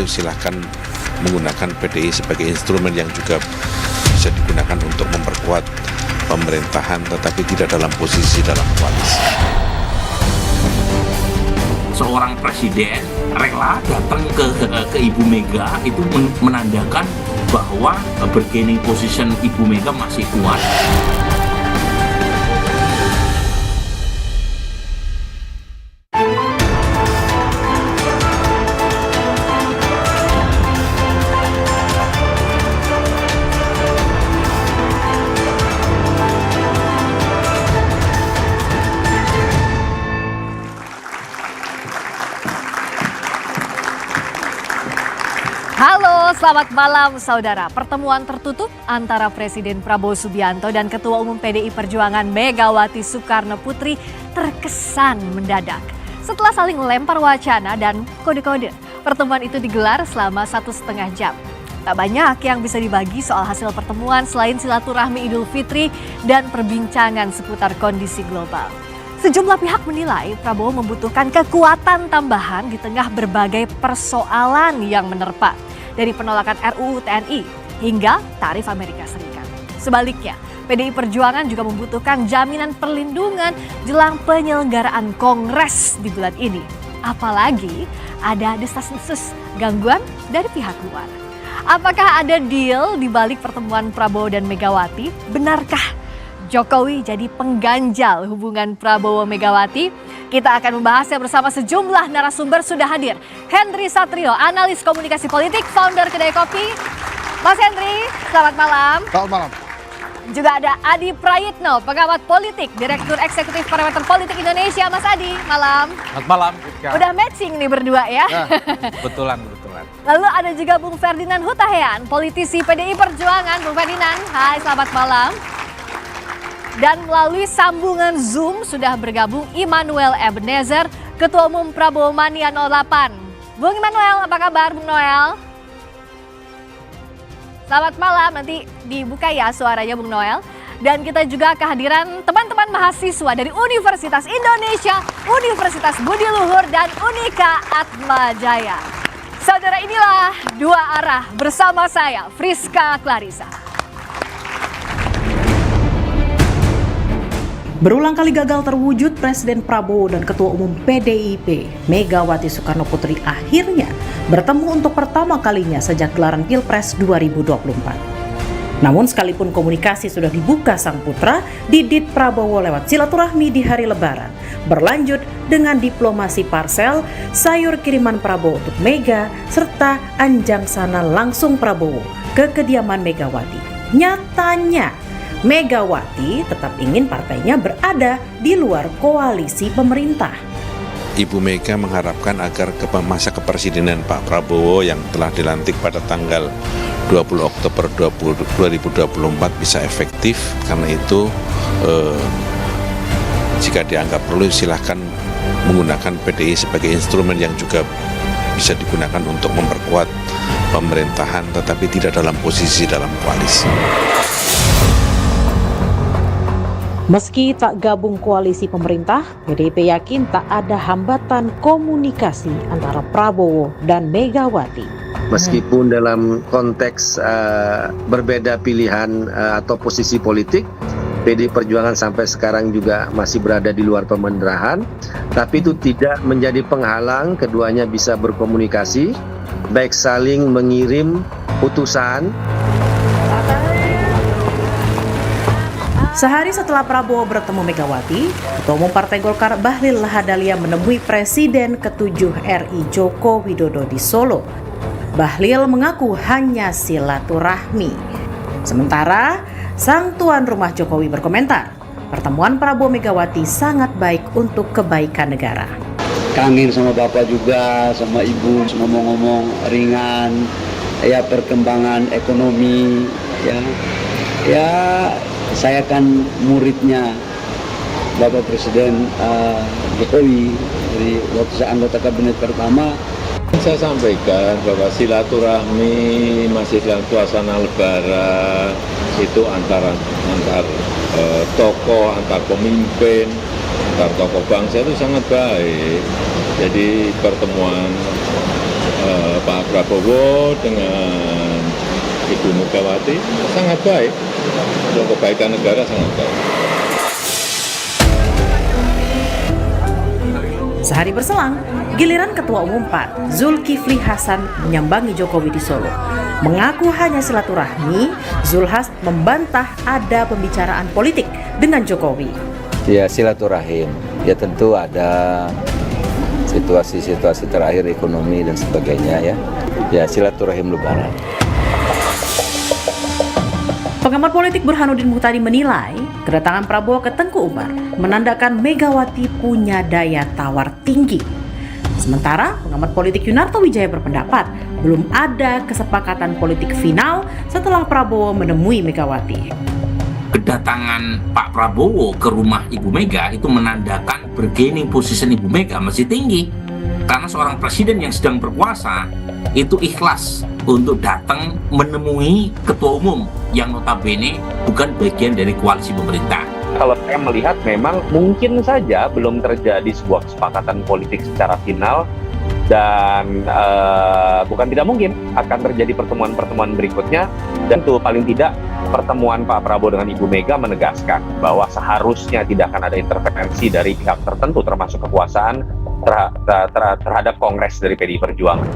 perlu silahkan menggunakan PDI sebagai instrumen yang juga bisa digunakan untuk memperkuat pemerintahan, tetapi tidak dalam posisi dalam koalisi. Seorang presiden rela datang ke Ibu Mega itu menandakan bahwa bargaining position Ibu Mega masih kuat. Halo, selamat malam saudara. Pertemuan tertutup antara Presiden Prabowo Subianto dan Ketua Umum PDI Perjuangan Megawati Soekarno Putri terkesan mendadak. Setelah saling melempar wacana dan kode-kode, pertemuan itu digelar selama 1,5 jam. Tak banyak yang bisa dibagi soal hasil pertemuan selain silaturahmi Idul Fitri dan perbincangan seputar kondisi global. Sejumlah pihak menilai Prabowo membutuhkan kekuatan tambahan di tengah berbagai persoalan yang menerpa, dari penolakan RUU TNI hingga tarif Amerika Serikat. Sebaliknya, PDI Perjuangan juga membutuhkan jaminan perlindungan jelang penyelenggaraan Kongres di bulan ini. Apalagi ada desas-desus gangguan dari pihak luar. Apakah ada deal di balik pertemuan Prabowo dan Megawati? Benarkah Jokowi jadi pengganjal hubungan Prabowo-Megawati? Kita akan membahasnya bersama sejumlah narasumber. Sudah hadir Henry Satrio, analis komunikasi politik, founder Kedai Kopi. Mas Henry, selamat malam. Selamat malam. Juga ada Adi Prayitno, pengamat politik, Direktur Eksekutif Parameter Politik Indonesia. Mas Adi, malam. Selamat malam. Udah matching nih berdua ya. Betulan. Lalu ada juga Bung Ferdinand Hutahean, politisi PDI Perjuangan. Bung Ferdinand, hai, selamat malam. Dan melalui sambungan Zoom sudah bergabung Immanuel Ebenezer, Ketua Umum Prabowo Mania 08. Bung Immanuel, apa kabar Bung Noel? Selamat malam, nanti dibuka ya suaranya Bung Noel. Dan kita juga kehadiran teman-teman mahasiswa dari Universitas Indonesia, Universitas Budi Luhur, dan Unika Atma Jaya. Saudara, inilah Dua Arah bersama saya, Friska Clarissa. Berulang kali gagal terwujud, Presiden Prabowo dan Ketua Umum PDIP Megawati Soekarno Putri akhirnya bertemu untuk pertama kalinya sejak gelaran Pilpres 2024. Namun sekalipun komunikasi sudah dibuka sang putra, Didit Prabowo lewat silaturahmi di hari Lebaran berlanjut dengan diplomasi parsel, sayur kiriman Prabowo untuk Mega, serta anjang sana langsung Prabowo ke kediaman Megawati. Nyatanya Megawati tetap ingin partainya berada di luar koalisi pemerintah. Ibu Mega mengharapkan agar masa kepresidenan Pak Prabowo yang telah dilantik pada tanggal 20 Oktober 2024 bisa efektif. Karena itu jika dianggap perlu silahkan menggunakan PDI sebagai instrumen yang juga bisa digunakan untuk memperkuat pemerintahan, tetapi tidak dalam posisi dalam koalisi. Meski tak gabung koalisi pemerintah, PDIP yakin tak ada hambatan komunikasi antara Prabowo dan Megawati. Meskipun dalam konteks berbeda pilihan atau posisi politik, PDI Perjuangan sampai sekarang juga masih berada di luar pemerintahan, tapi itu tidak menjadi penghalang keduanya bisa berkomunikasi, baik saling mengirim utusan. Sehari setelah Prabowo bertemu Megawati, Ketua Umum Partai Golkar Bahlil Lahadalia menemui Presiden ke-7 RI Joko Widodo di Solo. Bahlil mengaku hanya silaturahmi. Sementara sang tuan rumah Jokowi berkomentar, pertemuan Prabowo Megawati sangat baik untuk kebaikan negara. Kangen sama Bapak juga, sama Ibu, ngomong-ngomong ringan, ya perkembangan ekonomi, ya saya kan muridnya Bapak Presiden Jokowi dari waktu saya anggota kabinet pertama. Saya sampaikan bahwa silaturahmi masih dalam suasana Lebaran itu antar tokoh, antar pemimpin, antar tokoh bangsa itu sangat baik. Jadi pertemuan Pak Prabowo dengan Ibu Megawati sangat baik, untuk kebaikan negara sangat baik. Sehari berselang, giliran Ketua Umum PAN, Zulkifli Hasan menyambangi Jokowi di Solo. Mengaku hanya silaturahmi, Zulhas membantah ada pembicaraan politik dengan Jokowi. Ya silaturahim, ya tentu ada situasi-situasi terakhir ekonomi dan sebagainya ya. Ya silaturahim lebaran. Pengamat politik Burhanuddin Muhtadi menilai kedatangan Prabowo ke Tengku Umar menandakan Megawati punya daya tawar tinggi. Sementara pengamat politik Yunarto Wijaya berpendapat belum ada kesepakatan politik final setelah Prabowo menemui Megawati. Kedatangan Pak Prabowo ke rumah Ibu Mega itu menandakan bargaining position Ibu Mega masih tinggi. Karena seorang presiden yang sedang berkuasa itu ikhlas untuk datang menemui ketua umum yang notabene bukan bagian dari koalisi pemerintah. Kalau saya melihat memang mungkin saja belum terjadi sebuah kesepakatan politik secara final dan bukan tidak mungkin akan terjadi pertemuan-pertemuan berikutnya, dan itu paling tidak pertemuan Pak Prabowo dengan Ibu Mega menegaskan bahwa seharusnya tidak akan ada intervensi dari pihak tertentu termasuk kekuasaan terhadap Kongres dari PDI Perjuangan.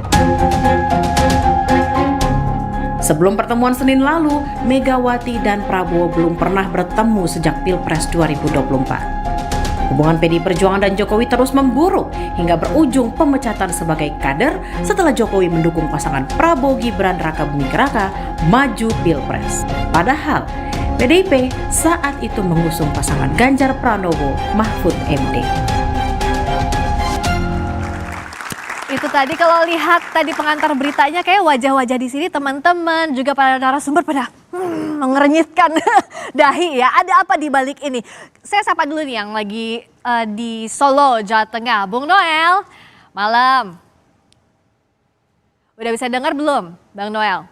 Sebelum pertemuan Senin lalu, Megawati dan Prabowo belum pernah bertemu sejak Pilpres 2024. Hubungan PDI Perjuangan dan Jokowi terus memburuk hingga berujung pemecatan sebagai kader setelah Jokowi mendukung pasangan Prabowo Gibran Raka Buming Raka maju Pilpres. Padahal PDIP saat itu mengusung pasangan Ganjar Pranowo Mahfud MD. Itu tadi kalau lihat tadi pengantar beritanya kayak wajah-wajah di sini teman-teman juga para narasumber pada mengernyitkan dahi ya. Ada apa di balik ini? Saya sapa dulu nih yang lagi di Solo, Jawa Tengah. Bung Noel, malam. Udah bisa dengar belum, Bang Noel?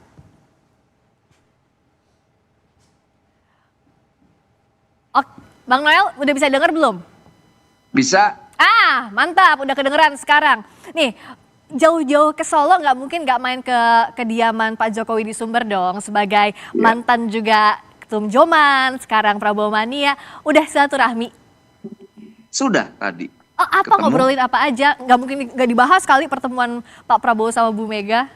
Oh, Bang Noel udah bisa dengar belum? Bisa. Ah, mantap, udah kedengeran sekarang. Nih, jauh-jauh ke Solo nggak mungkin nggak main ke kediaman Pak Jokowi di Sumber dong. Sebagai mantan juga Ketum Joman, sekarang Prabowo Mania, udah silaturahmi. Sudah tadi. Oh, apa ketemu. ngobrolin apa aja? Nggak mungkin nggak dibahas kali pertemuan Pak Prabowo sama Bu Mega?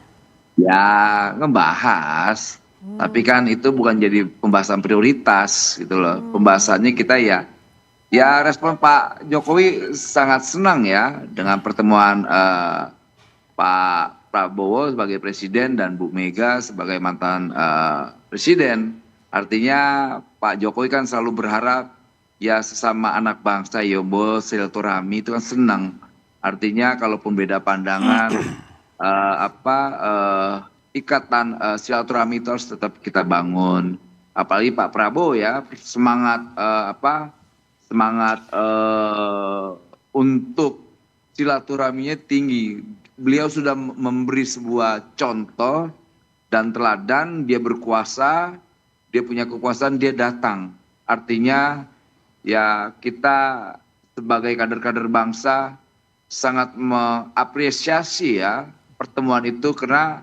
Ya ngebahas, tapi kan itu bukan jadi pembahasan prioritas gitu loh. Pembahasannya kita ya respon Pak Jokowi sangat senang ya dengan pertemuan Pak Prabowo sebagai presiden dan Bu Mega sebagai mantan presiden. Artinya Pak Jokowi kan selalu berharap ya sesama anak bangsa yombo silaturahmi itu kan senang. Artinya kalaupun beda pandangan ikatan silaturahmi itu harus tetap kita bangun. Apalagi Pak Prabowo ya semangat untuk silaturahminya tinggi. Beliau sudah memberi sebuah contoh dan teladan, dia berkuasa, dia punya kekuasaan, dia datang. Artinya ya kita sebagai kader-kader bangsa sangat mengapresiasi ya pertemuan itu karena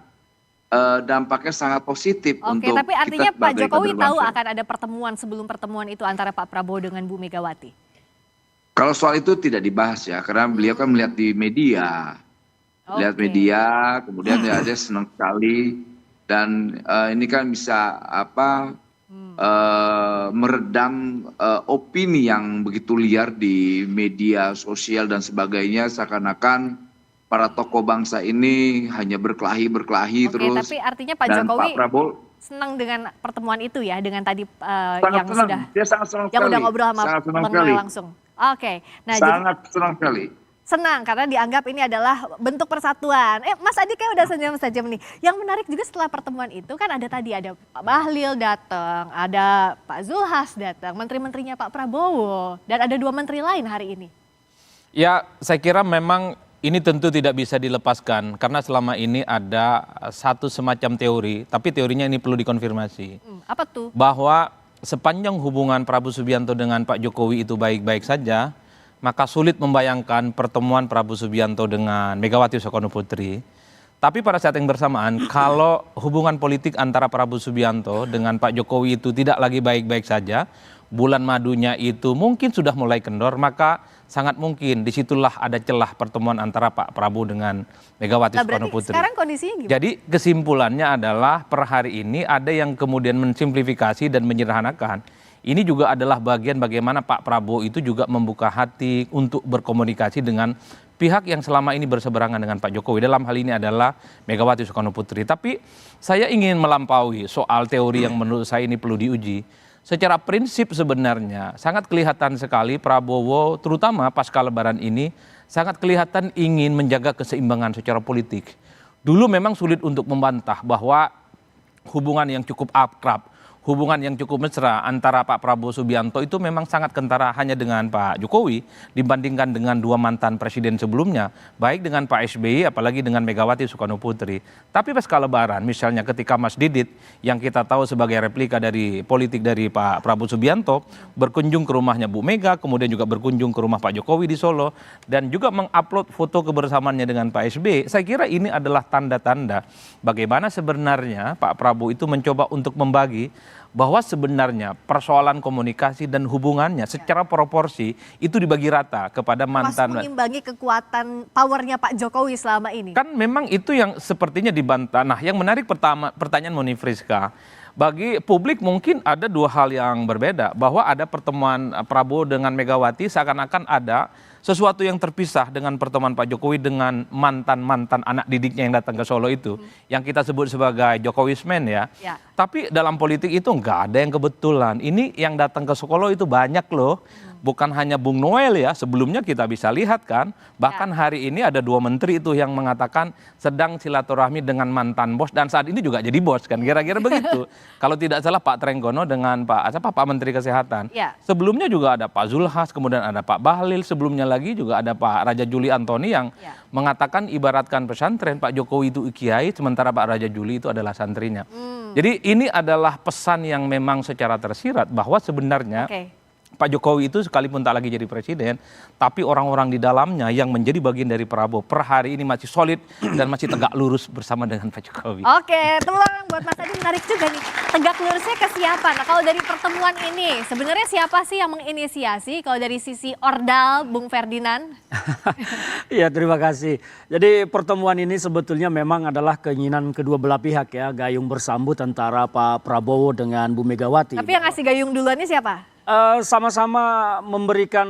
dampaknya sangat positif. Oke, untuk tapi artinya kita Pak sebagai Jokowi kader tahu bangsa. akan ada pertemuan sebelum pertemuan itu antara Pak Prabowo dengan Bu Megawati? Kalau soal itu tidak dibahas ya, karena beliau kan melihat di media. Lihat media, kemudian ya dia senang sekali. Dan ini kan bisa meredam opini yang begitu liar di media sosial dan sebagainya. Seakan-akan para tokoh bangsa ini hanya berkelahi terus. Tapi artinya Pak Dan Jokowi Pak Prabowo senang dengan pertemuan itu ya, dengan tadi sangat yang senang. sudah Dia sangat senang yang sekali. udah ngobrol sama Sangat senang Bang sekali. Noel langsung. Oke, nah Sangat senang sekali. senang karena dianggap ini adalah bentuk persatuan. Mas Adi kayak udah senyum-senyum nih. Yang menarik juga setelah pertemuan itu kan ada Pak Bahlil datang, ada Pak Zulhas datang, menteri-menterinya Pak Prabowo, dan ada 2 menteri lain hari ini. Ya, saya kira memang ini tentu tidak bisa dilepaskan karena selama ini ada satu semacam teori, tapi teorinya ini perlu dikonfirmasi. Apa tuh? Bahwa sepanjang hubungan Prabowo Subianto dengan Pak Jokowi itu baik-baik saja, maka sulit membayangkan pertemuan Prabowo Subianto dengan Megawati Soekarno Putri. Tapi pada saat yang bersamaan, kalau hubungan politik antara Prabowo Subianto dengan Pak Jokowi itu tidak lagi baik-baik saja, bulan madunya itu mungkin sudah mulai kendor, maka sangat mungkin disitulah ada celah pertemuan antara Pak Prabowo dengan Megawati Soekarno Putri. Sekarang kondisinya gimana? Jadi kesimpulannya adalah per hari ini ada yang kemudian mensimplifikasi dan menyederhanakan. Ini juga adalah bagian bagaimana Pak Prabowo itu juga membuka hati untuk berkomunikasi dengan pihak yang selama ini berseberangan dengan Pak Jokowi. Dalam hal ini adalah Megawati Soekarno Putri. Tapi saya ingin melampaui soal teori yang menurut saya ini perlu diuji. Secara prinsip sebenarnya sangat kelihatan sekali Prabowo terutama pasca Lebaran ini sangat kelihatan ingin menjaga keseimbangan secara politik. Dulu memang sulit untuk membantah bahwa hubungan yang cukup akrab, hubungan yang cukup mesra antara Pak Prabowo Subianto itu memang sangat kentara hanya dengan Pak Jokowi dibandingkan dengan dua mantan presiden sebelumnya, baik dengan Pak SBY apalagi dengan Megawati Soekarno Putri. Tapi pasca Lebaran misalnya ketika Mas Didit yang kita tahu sebagai replika dari politik dari Pak Prabowo Subianto berkunjung ke rumahnya Bu Mega, kemudian juga berkunjung ke rumah Pak Jokowi di Solo dan juga mengupload foto kebersamaannya dengan Pak SBY, saya kira ini adalah tanda-tanda bagaimana sebenarnya Pak Prabowo itu mencoba untuk membagi bahwa sebenarnya persoalan komunikasi dan hubungannya secara proporsi itu dibagi rata kepada mantan. Mas mengimbangi kekuatan powernya Pak Jokowi selama ini. Kan memang itu yang sepertinya dibantah. Nah yang menarik pertanyaan Moni Friska. Bagi publik mungkin ada dua hal yang berbeda. Bahwa ada pertemuan Prabowo dengan Megawati seakan-akan ada sesuatu yang terpisah dengan pertemuan Pak Jokowi dengan mantan-mantan anak didiknya yang datang ke Solo itu. Yang kita sebut sebagai Jokowismen ya. Tapi dalam politik itu nggak ada yang kebetulan. Ini yang datang ke Solo itu banyak loh. Bukan hanya Bung Noel ya, sebelumnya kita bisa lihat kan. Bahkan hari ini ada dua menteri itu yang mengatakan sedang silaturahmi dengan mantan bos. Dan saat ini juga jadi bos kan, kira-kira begitu. Kalau tidak salah Pak Trenggono dengan Pak Menteri Kesehatan. Sebelumnya juga ada Pak Zulhas, kemudian ada Pak Bahlil, sebelumnya lagi juga ada Pak Raja Juli Antoni yang mengatakan ibaratkan pesantren Pak Jokowi itu kiai, sementara Pak Raja Juli itu adalah santrinya. Jadi ini adalah pesan yang memang secara tersirat bahwa sebenarnya Pak Jokowi itu sekalipun tak lagi jadi presiden, tapi orang-orang di dalamnya yang menjadi bagian dari Prabowo per hari ini masih solid dan masih tegak lurus bersama dengan Pak Jokowi. Oke, tepuk tangan buat Mas Adi, menarik juga nih. Tegak lurusnya ke siapa? Nah kalau dari pertemuan ini, sebenarnya siapa sih yang menginisiasi? Kalau dari sisi Ordal, Bung Ferdinand? Iya, terima kasih. Jadi pertemuan ini sebetulnya memang adalah keinginan kedua belah pihak ya, gayung bersambut antara Pak Prabowo dengan Bu Megawati. Tapi yang ngasih gayung duluan ini siapa? Sama-sama memberikan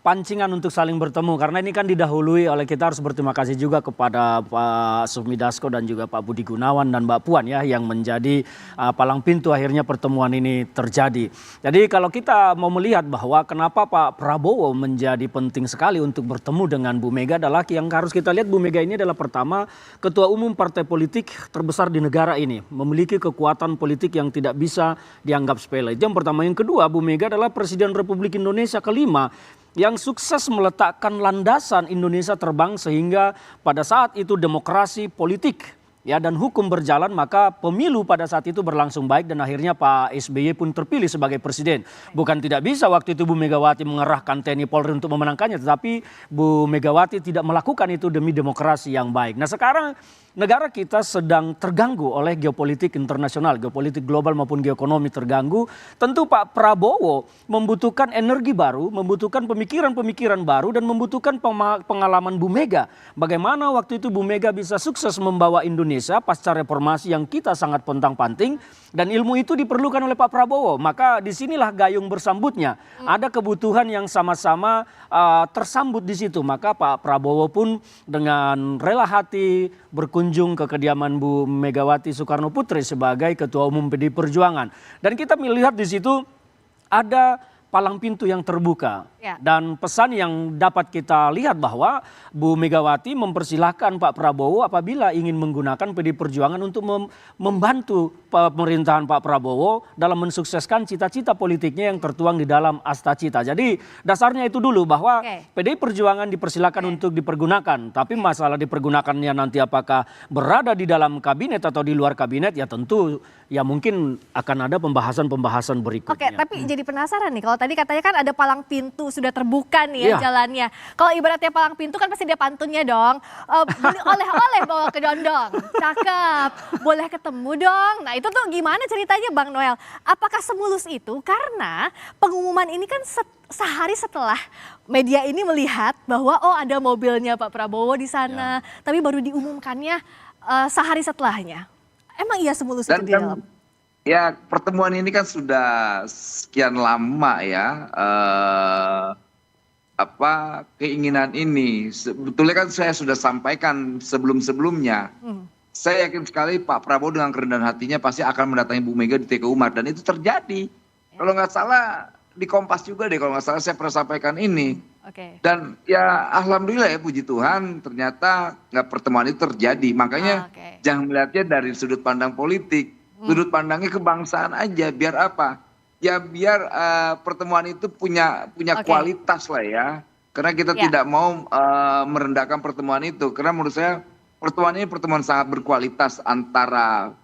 pancingan untuk saling bertemu karena ini kan didahului oleh, kita harus berterima kasih juga kepada Pak Sufmi Dasko dan juga Pak Budi Gunawan dan Mbak Puan ya yang menjadi palang pintu akhirnya pertemuan ini terjadi. Jadi kalau kita mau melihat bahwa kenapa Pak Prabowo menjadi penting sekali untuk bertemu dengan Bu Mega adalah yang harus kita lihat, Bu Mega ini adalah pertama ketua umum partai politik terbesar di negara ini, memiliki kekuatan politik yang tidak bisa dianggap sepele. Itu yang pertama. Yang kedua, Bu Mega adalah Presiden Republik Indonesia kelima yang sukses meletakkan landasan Indonesia terbang sehingga pada saat itu demokrasi politik ya dan hukum berjalan, maka pemilu pada saat itu berlangsung baik dan akhirnya Pak SBY pun terpilih sebagai presiden. Bukan tidak bisa waktu itu Bu Megawati mengerahkan TNI Polri untuk memenangkannya, tetapi Bu Megawati tidak melakukan itu demi demokrasi yang baik. Nah sekarang negara kita sedang terganggu oleh geopolitik internasional, geopolitik global maupun geoekonomi terganggu. Tentu Pak Prabowo membutuhkan energi baru, membutuhkan pemikiran-pemikiran baru dan membutuhkan pengalaman Bu Mega. Bagaimana waktu itu Bu Mega bisa sukses membawa Indonesia pasca reformasi yang kita sangat pontang-panting dan ilmu itu diperlukan oleh Pak Prabowo. Maka disinilah gayung bersambutnya. Ada kebutuhan yang sama-sama tersambut di situ. Maka Pak Prabowo pun dengan rela hati berkunjung ke kediaman Bu Megawati Soekarno Putri sebagai Ketua Umum PDI Perjuangan. Dan kita melihat di situ ada palang pintu yang terbuka. Dan pesan yang dapat kita lihat bahwa Bu Megawati mempersilahkan Pak Prabowo apabila ingin menggunakan PDI Perjuangan untuk membantu pemerintahan Pak Prabowo dalam mensukseskan cita-cita politiknya yang tertuang di dalam Astacita. Jadi dasarnya itu dulu bahwa PDI Perjuangan dipersilakan untuk dipergunakan. Tapi masalah dipergunakannya nanti apakah berada di dalam kabinet atau di luar kabinet ya tentu ya mungkin akan ada pembahasan-pembahasan berikutnya. Oke, tapi jadi penasaran nih kalau tadi katanya kan ada palang pintu sudah terbuka nih ya jalannya. Kalau ibaratnya palang pintu kan pasti dia pantunnya dong. Beli oleh-oleh bawa ke Dondong. Cakep. Boleh ketemu dong. Nah itu tuh gimana ceritanya Bang Noel? Apakah semulus itu? Karena pengumuman ini kan sehari setelah media ini melihat bahwa ada mobilnya Pak Prabowo di sana. Tapi baru diumumkannya sehari setelahnya. Emang iya semulus itu di dalam? Ya, pertemuan ini kan sudah sekian lama ya, keinginan ini. Sebetulnya kan saya sudah sampaikan sebelum-sebelumnya. Saya yakin sekali Pak Prabowo dengan kerendahan hatinya pasti akan mendatangi Bu Mega di TK Umar. Dan itu terjadi. Kalau nggak salah di Kompas juga deh, kalau nggak salah saya pernah sampaikan ini. Dan ya alhamdulillah ya puji Tuhan ternyata pertemuan itu terjadi. Makanya jangan melihatnya dari sudut pandang politik, sudut pandangnya kebangsaan aja. Biar apa? Ya biar pertemuan itu punya kualitas lah ya. Karena kita tidak mau merendahkan pertemuan itu. Karena menurut saya pertemuan ini pertemuan sangat berkualitas antara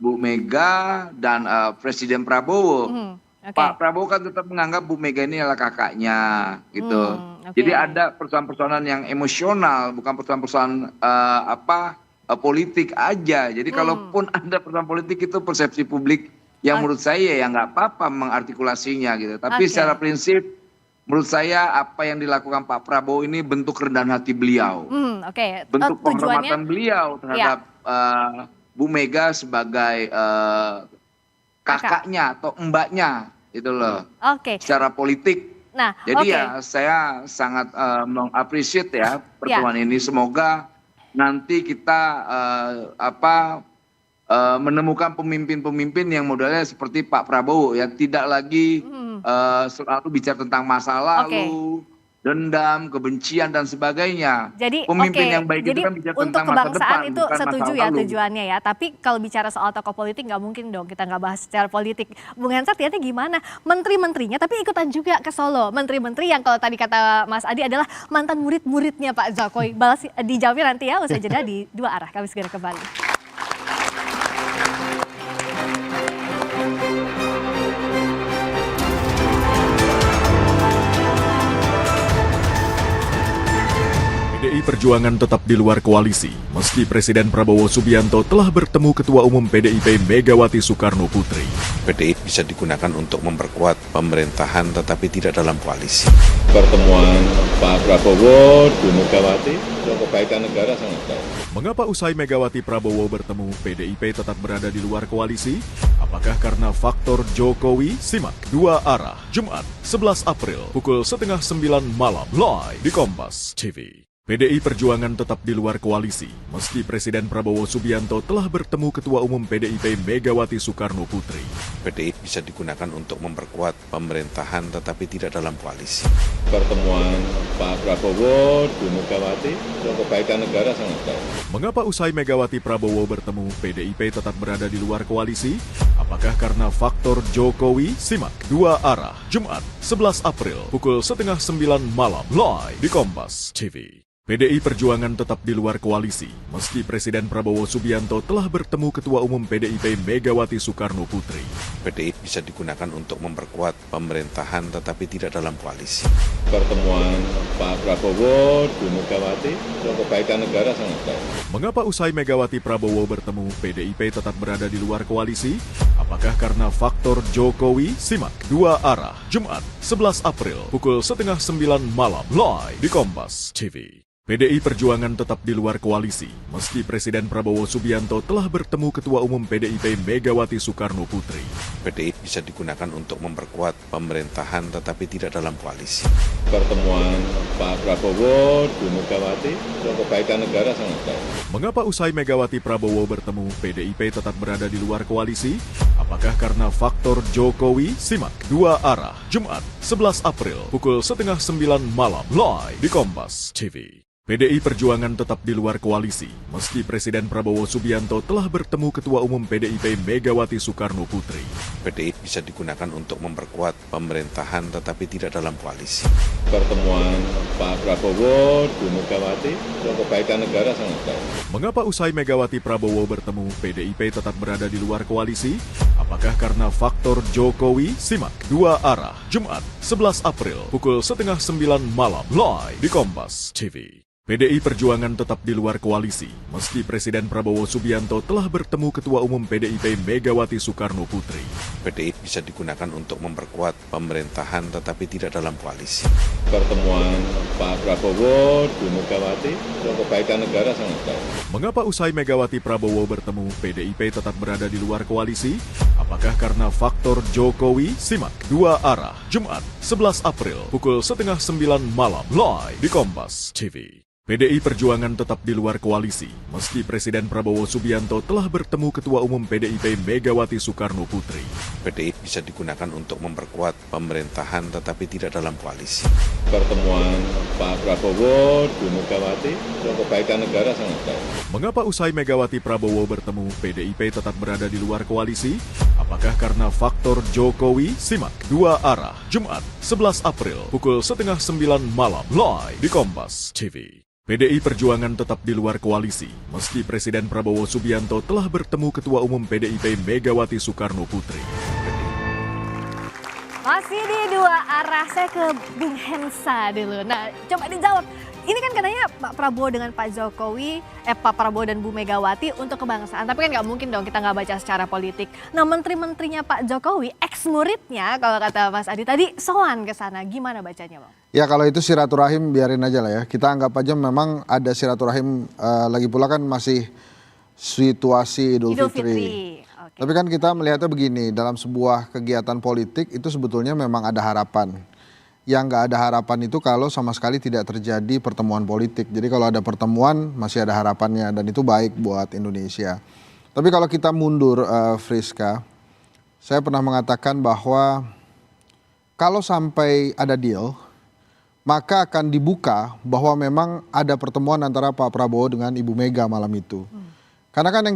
Bu Mega dan Presiden Prabowo. Pak Prabowo kan tetap menganggap Bu Mega ini adalah kakaknya gitu. Jadi ada persoalan-persoalan yang emosional, bukan persoalan-persoalan politik aja. Jadi kalaupun ada persoalan politik itu persepsi publik yang menurut saya ya nggak apa-apa mengartikulasinya gitu. Tapi secara prinsip menurut saya apa yang dilakukan Pak Prabowo ini bentuk kerendahan hati beliau. Bentuk penghormatan beliau terhadap Bu Mega sebagai kakaknya atau mbaknya. Itu loh, secara politik. Nah, jadi ya saya sangat mengapresiasi ya pertemuan ini. Semoga nanti kita menemukan pemimpin-pemimpin yang modelnya seperti Pak Prabowo ya, tidak lagi selalu bicara tentang masa lalu, dendam, kebencian dan sebagainya. Jadi pemimpin yang baik itu kan bicara tentang masa depan. Untuk kebangsaan itu setuju ya tujuannya ya. Tapi kalau bicara soal tokoh politik nggak mungkin dong kita nggak bahas secara politik. Bung Hensat lihatnya gimana? Menteri-menterinya tapi ikutan juga ke Solo. Menteri-menteri yang kalau tadi kata Mas Adi adalah mantan murid-muridnya Pak Jokowi. Balas dijawabnya nanti ya usai jeda di Dua Arah. Kami segera kembali. PDI Perjuangan tetap di luar koalisi, meski Presiden Prabowo Subianto telah bertemu Ketua Umum PDIP Megawati Soekarno Putri. PDI bisa digunakan untuk memperkuat pemerintahan tetapi tidak dalam koalisi. Pertemuan Pak Prabowo dan Megawati untuk kebaikan negara sangat baik. Mengapa usai Megawati Prabowo bertemu, PDIP tetap berada di luar koalisi? Apakah karena faktor Jokowi? Simak Dua Arah, Jumat 11 April, pukul 8:30 malam, live di Kompas TV. PDI Perjuangan tetap di luar koalisi, meski Presiden Prabowo Subianto telah bertemu Ketua Umum PDIP Megawati Soekarno Putri. PDI bisa digunakan untuk memperkuat pemerintahan tetapi tidak dalam koalisi. Pertemuan Pak Prabowo dan Megawati untuk kebaikan negara sangat baik. Mengapa usai Megawati Prabowo bertemu, PDIP tetap berada di luar koalisi? Apakah karena faktor Jokowi? Simak Dua Arah, Jumat 11 April, pukul 8:30 malam, live di Kompas TV. PDI Perjuangan tetap di luar koalisi, meski Presiden Prabowo Subianto telah bertemu Ketua Umum PDIP Megawati Soekarno Putri. PDI bisa digunakan untuk memperkuat pemerintahan tetapi tidak dalam koalisi. Pertemuan Pak Prabowo dan Megawati untuk kebaikan negara sangat baik. Mengapa usai Megawati Prabowo bertemu, PDIP tetap berada di luar koalisi? Apakah karena faktor Jokowi? Simak Dua Arah, Jumat 11 April, pukul 8:30 malam, live di Kompas TV. PDI Perjuangan tetap di luar koalisi, meski Presiden Prabowo Subianto telah bertemu Ketua Umum PDIP Megawati Soekarno Putri. PDI bisa digunakan untuk memperkuat pemerintahan tetapi tidak dalam koalisi. Pertemuan Pak Prabowo dan Megawati untuk kebaikan negara sangat baik. Mengapa usai Megawati Prabowo bertemu, PDIP tetap berada di luar koalisi? Apakah karena faktor Jokowi? Simak Dua Arah, Jumat 11 April, pukul 8:30 malam, live di Kompas TV. PDI Perjuangan tetap di luar koalisi, meski Presiden Prabowo Subianto telah bertemu Ketua Umum PDIP Megawati Soekarno Putri. PDI bisa digunakan untuk memperkuat pemerintahan tetapi tidak dalam koalisi. Pertemuan Pak Prabowo dan Megawati untuk kebaikan negara sangat baik. Mengapa usai Megawati Prabowo bertemu, PDIP tetap berada di luar koalisi? Apakah karena faktor Jokowi? Simak Dua Arah, Jumat 11 April pukul 8:30 malam live di Kompas TV. PDI Perjuangan tetap di luar koalisi, meski Presiden Prabowo Subianto telah bertemu Ketua Umum PDIP Megawati Soekarno Putri. PDI bisa digunakan untuk memperkuat pemerintahan tetapi tidak dalam koalisi. Pertemuan Pak Prabowo, Bu Megawati, untuk kebaikan negara sangat baik. Mengapa usai Megawati Prabowo bertemu, PDIP tetap berada di luar koalisi? Apakah karena faktor Jokowi? Simak Dua Arah, Jumat 11 April pukul 8:30 malam live di Kompas TV. PDI Perjuangan tetap di luar koalisi, meski Presiden Prabowo Subianto telah bertemu Ketua Umum PDIP Megawati Soekarno Putri. PDI bisa digunakan untuk memperkuat pemerintahan tetapi tidak dalam koalisi. Pertemuan Pak Prabowo, Bu Megawati, untuk kebaikan negara sangat baik. Mengapa usai Megawati Prabowo bertemu, PDIP tetap berada di luar koalisi? Apakah karena faktor Jokowi? Simak Dua Arah, Jumat 11 April pukul 8:30 malam live di Kompas TV. PDI Perjuangan tetap di luar koalisi, meski Presiden Prabowo Subianto telah bertemu Ketua Umum PDIP Megawati Soekarno Putri. Masih di Dua Arah, saya ke Bung Hensa dulu. Nah, coba dijawab. Ini kan katanya Pak Prabowo dengan Pak Jokowi, Pak Prabowo dan Bu Megawati untuk kebangsaan. Tapi kan nggak mungkin dong kita nggak baca secara politik. Nah, menteri-menterinya Pak Jokowi, ex-muridnya kalau kata Mas Adi tadi, sowan ke sana. Gimana bacanya, Bang? Ya kalau itu silaturahim biarin aja lah ya. Kita anggap aja memang ada silaturahim, lagi pula kan masih situasi Idul Fitri. Okay. Tapi kan kita melihatnya begini, dalam sebuah kegiatan politik itu sebetulnya memang ada harapan. Yang nggak ada harapan itu kalau sama sekali tidak terjadi pertemuan politik. Jadi kalau ada pertemuan masih ada harapannya dan itu baik buat Indonesia. Tapi kalau kita mundur, Friska, saya pernah mengatakan bahwa kalau sampai ada deal, maka akan dibuka bahwa memang ada pertemuan antara Pak Prabowo dengan Ibu Mega malam itu. Karena kan yang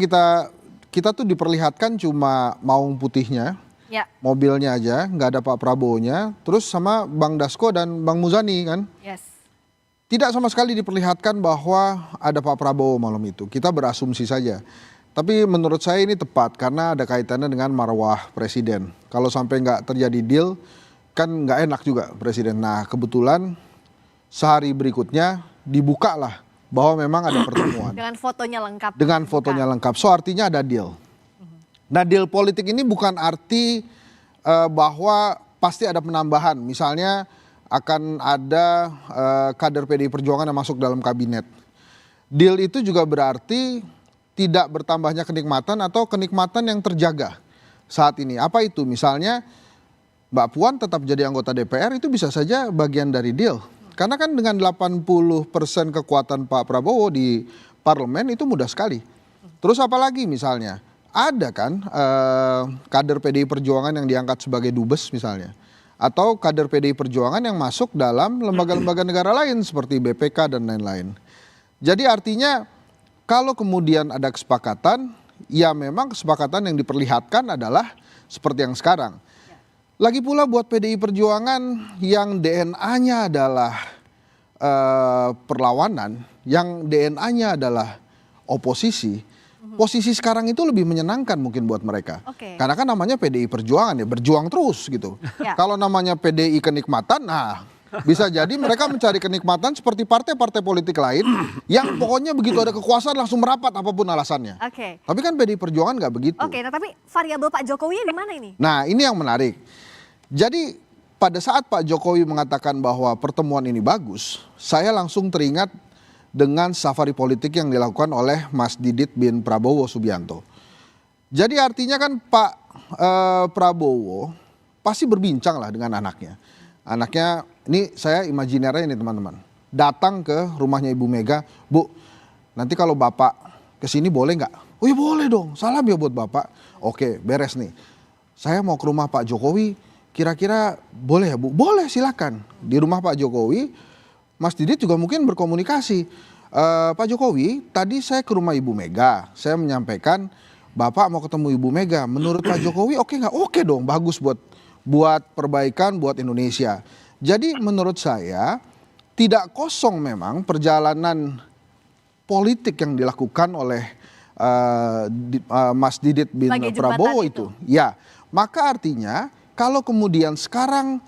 kita tuh diperlihatkan cuma maung putihnya, ya, mobilnya aja, nggak ada Pak Prabowo-nya, terus sama Bang Dasko dan Bang Muzani kan. Yes. Tidak sama sekali diperlihatkan bahwa ada Pak Prabowo malam itu. Kita berasumsi saja. Tapi menurut saya ini tepat karena ada kaitannya dengan marwah presiden. Kalau sampai nggak terjadi deal, kan nggak enak juga presiden. Nah kebetulan sehari berikutnya dibukalah bahwa memang ada pertemuan. Dengan fotonya lengkap. Dengan fotonya lengkap. So artinya ada deal. Nah deal politik ini bukan arti bahwa pasti ada penambahan. Misalnya akan ada kader PDI Perjuangan yang masuk dalam kabinet. Deal itu juga berarti tidak bertambahnya kenikmatan atau kenikmatan yang terjaga saat ini. Apa itu? Misalnya Mbak Puan tetap jadi anggota DPR itu bisa saja bagian dari deal. Karena kan dengan 80% kekuatan Pak Prabowo di parlemen itu mudah sekali. Terus apalagi misalnya? Ada kan kader PDI Perjuangan yang diangkat sebagai dubes misalnya. Atau kader PDI Perjuangan yang masuk dalam lembaga-lembaga negara lain seperti BPK dan lain-lain. Jadi artinya kalau kemudian ada kesepakatan, ya memang kesepakatan yang diperlihatkan adalah seperti yang sekarang. Lagi pula buat PDI Perjuangan yang DNA-nya adalah perlawanan, yang DNA-nya adalah oposisi, posisi sekarang itu lebih menyenangkan mungkin buat mereka. Karena kan namanya PDI Perjuangan ya, berjuang terus gitu. Ya. Kalau namanya PDI kenikmatan, nah bisa jadi mereka mencari kenikmatan seperti partai-partai politik lain yang pokoknya begitu ada kekuasaan langsung merapat apapun alasannya. Tapi kan PDI Perjuangan nggak begitu. Nah tapi variabel Pak Jokowi di mana ini? Nah ini yang menarik. Jadi pada saat Pak Jokowi mengatakan bahwa pertemuan ini bagus, saya langsung teringat dengan safari politik yang dilakukan oleh Mas Didit bin Prabowo Subianto. Jadi artinya kan Pak Prabowo pasti berbincang lah dengan anaknya. Anaknya, ini saya imajinernya ini teman-teman, datang ke rumahnya Ibu Mega, Bu, nanti kalau Bapak kesini boleh nggak? Oh iya boleh dong, salam ya buat Bapak. Oke, beres nih. Saya mau ke rumah Pak Jokowi, kira-kira boleh ya Bu? Boleh, silakan. Di rumah Pak Jokowi, Mas Didit juga mungkin berkomunikasi. Pak Jokowi, tadi saya ke rumah Ibu Mega, saya menyampaikan Bapak mau ketemu Ibu Mega. Menurut Pak Jokowi oke nggak? Oke dong, bagus buat perbaikan buat Indonesia. Jadi menurut saya tidak kosong memang perjalanan politik yang dilakukan oleh Mas Didit bin Sebagai jembatan Prabowo itu. Ya, maka artinya kalau kemudian sekarang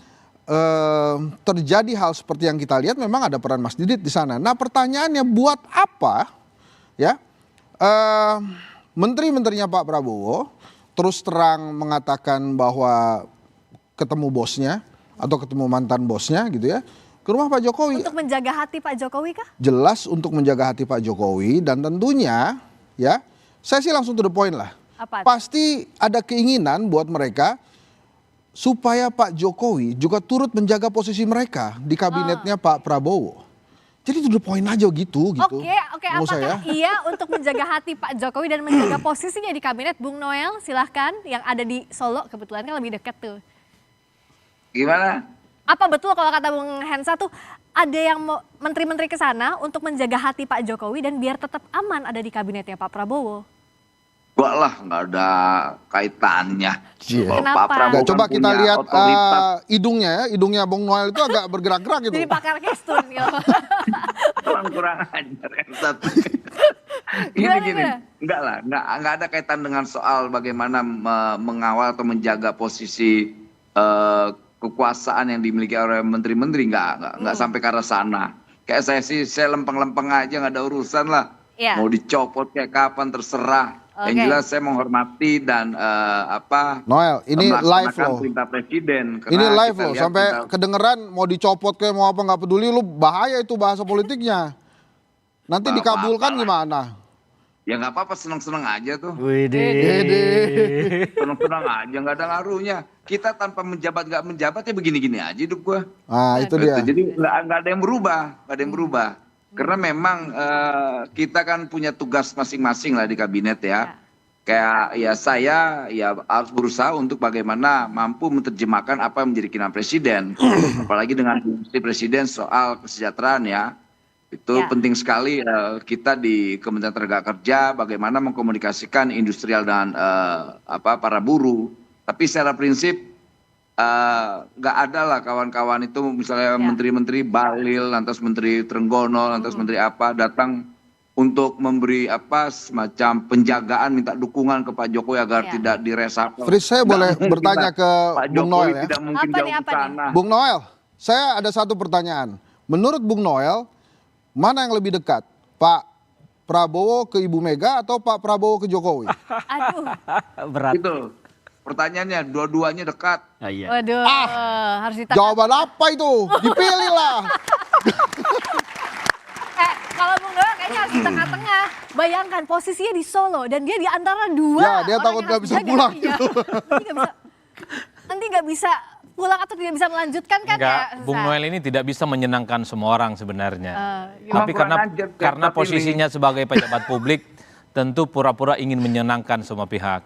terjadi hal seperti yang kita lihat, memang ada peran Mas Didit di sana. Nah, pertanyaannya buat apa ya menteri-menterinya Pak Prabowo terus terang mengatakan bahwa ketemu bosnya atau ketemu mantan bosnya gitu ya ke rumah Pak Jokowi. Untuk menjaga hati Pak Jokowi kah? Jelas untuk menjaga hati Pak Jokowi, dan tentunya ya saya sih langsung to the point lah. Apa? Pasti ada keinginan buat mereka supaya Pak Jokowi juga turut menjaga posisi mereka di kabinetnya Pak Prabowo. Jadi to the point aja gitu. Oke, Menurut apakah saya. iya untuk menjaga hati Pak Jokowi dan menjaga posisinya di kabinet? Bung Noel, silahkan, yang ada di Solo kebetulan kan lebih dekat tuh. Gimana? Apa betul kalau kata Bung Hensa tuh ada yang mau menteri-menteri ke sana untuk menjaga hati Pak Jokowi dan biar tetap aman ada di kabinetnya Pak Prabowo? Enggak lah, nggak ada kaitannya. Kalau Pak Kenapa? Prabowo Coba kan kita punya lihat otoritas. hidungnya Bung Noel itu agak bergerak-gerak gitu. Jadi pakar kestun gitu. kurang ajar yang satu. Gimana, Gini, gimana? enggak lah, enggak ada kaitan dengan soal bagaimana mengawal atau menjaga posisi kekuasaan yang dimiliki oleh menteri-menteri, enggak sampai ke arah sana. Kayak saya lempeng-lempeng aja, nggak ada urusan lah. Iya. Mau dicopot kayak kapan terserah. Yang Oke. jelas saya menghormati dan Noel, ini live melaksanakan loh. perintah presiden. Ini Karena live kita loh, lihat sampai kita- kedengeran mau dicopot kayak mau apa nggak peduli, lu bahaya itu bahasa politiknya. Nanti Nggak dikabulkan apa-apa lah. gimana? Ya nggak apa-apa, seneng-seneng aja tuh. Widih. Seneng-seneng aja, nggak ada ngaruhnya. Kita tanpa menjabat nggak menjabat ya begini-gini aja hidup gua. Nah itu dia. Jadi nggak ada yang berubah, nggak ada yang berubah. Karena memang kita kan punya tugas masing-masing lah di kabinet ya. Kayak ya saya ya harus berusaha untuk bagaimana mampu menerjemahkan apa yang menjadi keinginan presiden. Apalagi dengan fungsi presiden soal kesejahteraan ya. Itu penting sekali kita di Kementerian Tenaga Kerja bagaimana mengkomunikasikan industrial dan para buruh. Tapi secara prinsip nggak ada lah kawan-kawan itu misalnya menteri-menteri Balil, lantas menteri Trenggono, lantas menteri apa datang untuk memberi semacam penjagaan, minta dukungan ke Pak Jokowi agar tidak diresapel. Fris, saya boleh bertanya ke Pak Bung Jokowi Noel ya? tidak mungkin Apa jauh nih, ke apa nih? sana. Bung Noel, saya ada satu pertanyaan. Menurut Bung Noel, mana yang lebih dekat? Pak Prabowo ke Ibu Mega atau Pak Prabowo ke Jokowi? Aduh, Berat. Itu pertanyaannya, dua-duanya dekat. Iya. waduh, harus ditahan. Jawaban apa itu? Dipilih lah. Kalau Bung Noel kayaknya harus di tengah-tengah. Bayangkan posisinya di Solo dan dia di antara dua. Ya, dia orang takut yang nggak harus bisa dijaga. pulang Iya. gitu. Nanti nggak bisa pulang atau tidak bisa melanjutkan kan Enggak, ya? Bung Sa? Noel ini tidak bisa menyenangkan semua orang sebenarnya. gimana? Tapi karena Kurang ajar, karena Pak posisinya sebagai pejabat publik tentu pura-pura ingin menyenangkan semua pihak.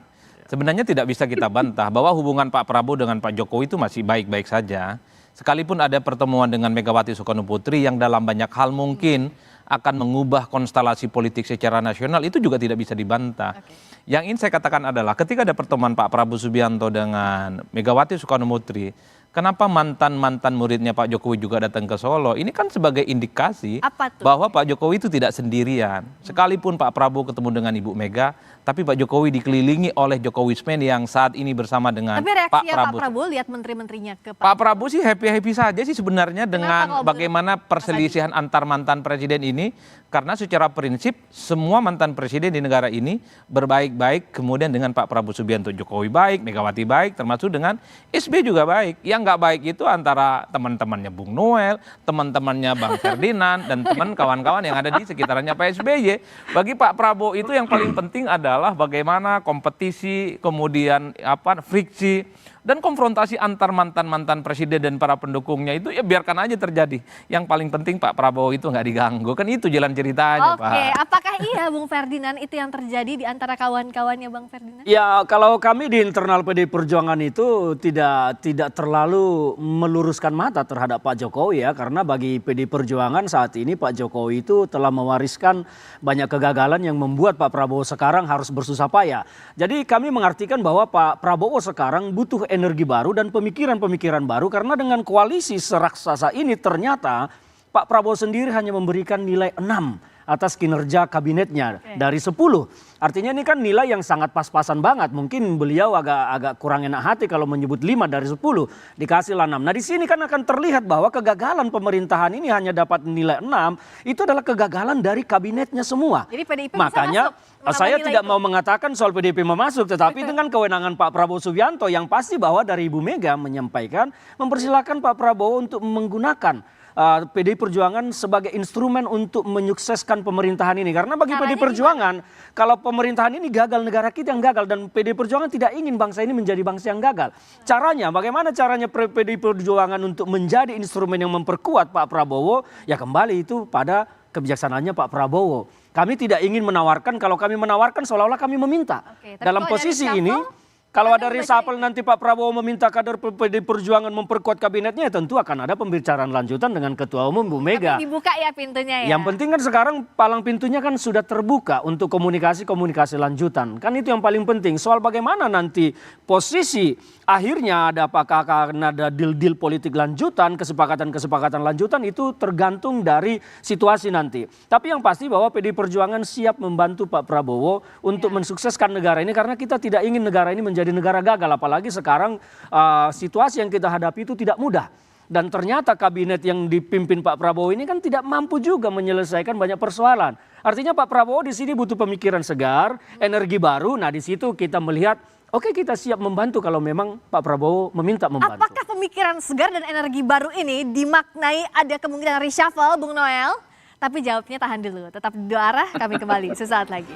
Sebenarnya tidak bisa kita bantah bahwa hubungan Pak Prabowo dengan Pak Jokowi itu masih baik-baik saja. Sekalipun ada pertemuan dengan Megawati Soekarno Putri yang dalam banyak hal mungkin akan mengubah konstelasi politik secara nasional, itu juga tidak bisa dibantah. Yang ingin saya katakan adalah ketika ada pertemuan Pak Prabowo Subianto dengan Megawati Soekarno Putri, kenapa mantan-mantan muridnya Pak Jokowi juga datang ke Solo? Ini kan sebagai indikasi Apa tuh? bahwa Pak Jokowi itu tidak sendirian. Sekalipun Pak Prabowo ketemu dengan Ibu Mega, tapi Pak Jokowi dikelilingi oleh Jokowismen yang saat ini bersama dengan Tapi reaksi Pak Pak Prabowo. Prabowo lihat menteri-menterinya ke Pak Prabowo sih happy-happy saja sih sebenarnya dengan kalau bagaimana perselisihan antar mantan presiden ini. Karena secara prinsip semua mantan presiden di negara ini berbaik-baik, kemudian dengan Pak Prabowo Subianto Jokowi baik, Megawati baik, termasuk dengan SBY juga baik. Yang nggak baik itu antara teman-temannya Bung Noel, teman-temannya Bang Ferdinand, dan teman kawan-kawan yang ada di sekitarannya Pak SBY. Bagi Pak Prabowo itu yang paling penting adalah bagaimana kompetisi, kemudian friksi, dan konfrontasi antar mantan-mantan presiden dan para pendukungnya itu ya biarkan aja terjadi. Yang paling penting Pak Prabowo itu nggak diganggu. Kan itu jalan ceritanya, Oke, Pak. apakah iya Bung Ferdinand itu yang terjadi di antara kawan-kawannya Bang Ferdinand? Ya kalau kami di internal PDI Perjuangan itu tidak terlalu meluruskan mata terhadap Pak Jokowi ya, karena bagi PDI Perjuangan saat ini Pak Jokowi itu telah mewariskan banyak kegagalan yang membuat Pak Prabowo sekarang harus bersusah payah. Jadi kami mengartikan bahwa Pak Prabowo sekarang butuh energi baru dan pemikiran-pemikiran baru, karena dengan koalisi seraksasa ini ternyata Pak Prabowo sendiri hanya memberikan nilai 6 atas kinerja kabinetnya dari 10. Artinya ini kan nilai yang sangat pas-pasan banget. Mungkin beliau agak kurang enak hati kalau menyebut 5 dari 10, dikasihlah 6. Nah di sini kan akan terlihat bahwa kegagalan pemerintahan ini hanya dapat nilai 6, itu adalah kegagalan dari kabinetnya semua. Jadi PDIP Makanya bisa saya tidak itu. mau mengatakan soal PDIP mau masuk, tetapi dengan kewenangan Pak Prabowo Subianto yang pasti bahwa dari Ibu Mega menyampaikan mempersilahkan Pak Prabowo untuk menggunakan PDI Perjuangan sebagai instrumen untuk menyukseskan pemerintahan ini. Karena bagi PDI Perjuangan, kalau pemerintahan ini gagal, negara kita yang gagal, dan PDI Perjuangan tidak ingin bangsa ini menjadi bangsa yang gagal. Caranya, bagaimana caranya PDI Perjuangan untuk menjadi instrumen yang memperkuat Pak Prabowo? Ya kembali itu pada kebijaksanaannya Pak Prabowo. Kami tidak ingin menawarkan, kalau kami menawarkan seolah-olah kami meminta. Dalam posisi ini, kalau ada reshuffle nanti Pak Prabowo meminta kader PDI Perjuangan memperkuat kabinetnya, ya tentu akan ada pembicaraan lanjutan dengan Ketua Umum Bu Mega. Tapi dibuka ya pintunya ya. Yang penting kan sekarang palang pintunya kan sudah terbuka untuk komunikasi lanjutan. Kan itu yang paling penting. Soal bagaimana nanti posisi akhirnya ada apakah akan ada deal-deal politik lanjutan, kesepakatan lanjutan, itu tergantung dari situasi nanti. Tapi yang pasti bahwa PDI Perjuangan siap membantu Pak Prabowo untuk mensukseskan negara ini, karena kita tidak ingin negara ini menjadi negara gagal, apalagi sekarang situasi yang kita hadapi itu tidak mudah. Dan ternyata kabinet yang dipimpin Pak Prabowo ini kan tidak mampu juga menyelesaikan banyak persoalan. Artinya Pak Prabowo di sini butuh pemikiran segar, energi baru. Nah di situ kita melihat, oke, kita siap membantu kalau memang Pak Prabowo meminta membantu. Apakah pemikiran segar dan energi baru ini dimaknai ada kemungkinan reshuffle, Bung Noel? Tapi jawabnya tahan dulu. Tetap di Dua Arah, kami kembali sesaat lagi.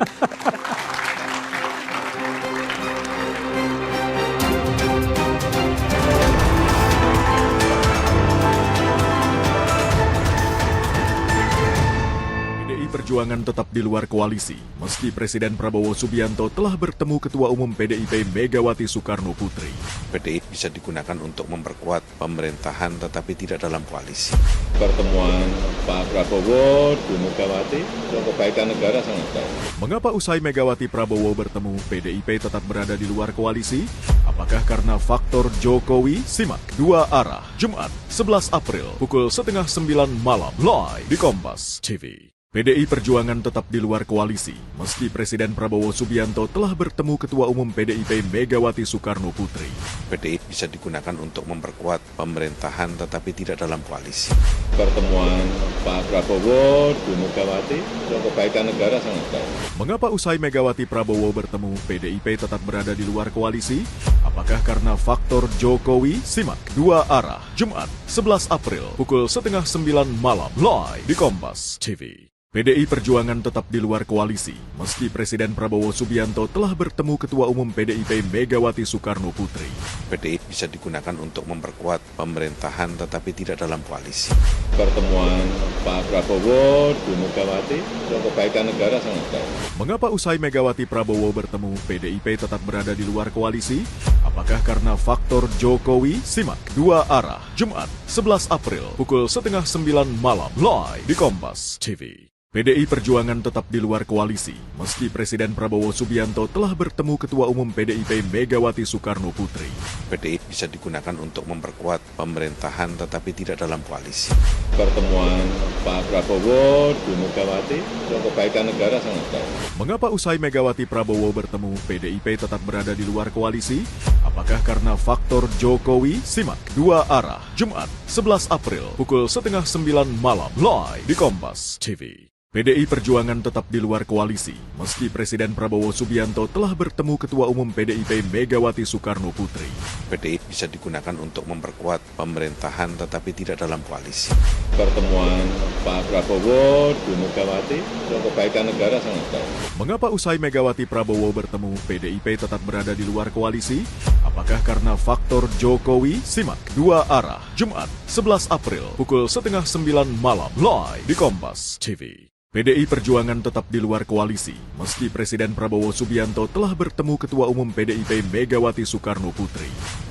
Perjuangan tetap di luar koalisi, meski Presiden Prabowo Subianto telah bertemu Ketua Umum PDIP Megawati Soekarno Putri. PDIP bisa digunakan untuk memperkuat pemerintahan tetapi tidak dalam koalisi. Pertemuan Pak Prabowo dan Megawati untuk kebaikan negara sangat baik. Mengapa usai Megawati Prabowo bertemu, PDIP tetap berada di luar koalisi? Apakah karena faktor Jokowi? Simak Dua Arah, Jumat 11 April pukul 8:30 malam live di Kompas TV. PDI Perjuangan tetap di luar koalisi, meski Presiden Prabowo Subianto telah bertemu Ketua Umum PDIP Megawati Soekarno Putri. PDIP bisa digunakan untuk memperkuat pemerintahan tetapi tidak dalam koalisi. Pertemuan Pak Prabowo dan Megawati untuk kebaikan negara sangat baik. Mengapa usai Megawati Prabowo bertemu, PDIP tetap berada di luar koalisi? Apakah karena faktor Jokowi? Simak Dua Arah, Jumat 11 April pukul 8:30 malam live di Kompas TV. PDI Perjuangan tetap di luar koalisi, meski Presiden Prabowo Subianto telah bertemu Ketua Umum PDIP Megawati Soekarno Putri. PDIP bisa digunakan untuk memperkuat pemerintahan tetapi tidak dalam koalisi. Pertemuan Pak Prabowo dan Megawati untuk kebaikan negara sangat baik. Mengapa usai Megawati Prabowo bertemu, PDIP tetap berada di luar koalisi? Apakah karena faktor Jokowi? Simak Dua Arah, Jumat 11 April pukul 8:30 malam live di Kompas TV. PDI Perjuangan tetap di luar koalisi, meski Presiden Prabowo Subianto telah bertemu Ketua Umum PDIP Megawati Soekarno Putri. PDIP bisa digunakan untuk memperkuat pemerintahan tetapi tidak dalam koalisi. Pertemuan Pak Prabowo dan Megawati untuk kebaikan negara sangat baik. Mengapa usai Megawati Prabowo bertemu, PDIP tetap berada di luar koalisi? Apakah karena faktor Jokowi? Simak Dua Arah, Jumat 11 April pukul 8:30 malam live di Kompas TV. PDI Perjuangan tetap di luar koalisi, meski Presiden Prabowo Subianto telah bertemu Ketua Umum PDIP Megawati Soekarno Putri. PDIP bisa digunakan untuk memperkuat pemerintahan tetapi tidak dalam koalisi. Pertemuan Pak Prabowo dan Megawati untuk kebaikan negara sangat baik. Mengapa usai Megawati Prabowo bertemu, PDIP tetap berada di luar koalisi? Apakah karena faktor Jokowi? Simak Dua Arah, Jumat 11 April pukul 8:30 malam live di Kompas TV. PDI Perjuangan tetap di luar koalisi, meski Presiden Prabowo Subianto telah bertemu Ketua Umum PDIP Megawati Soekarno Putri.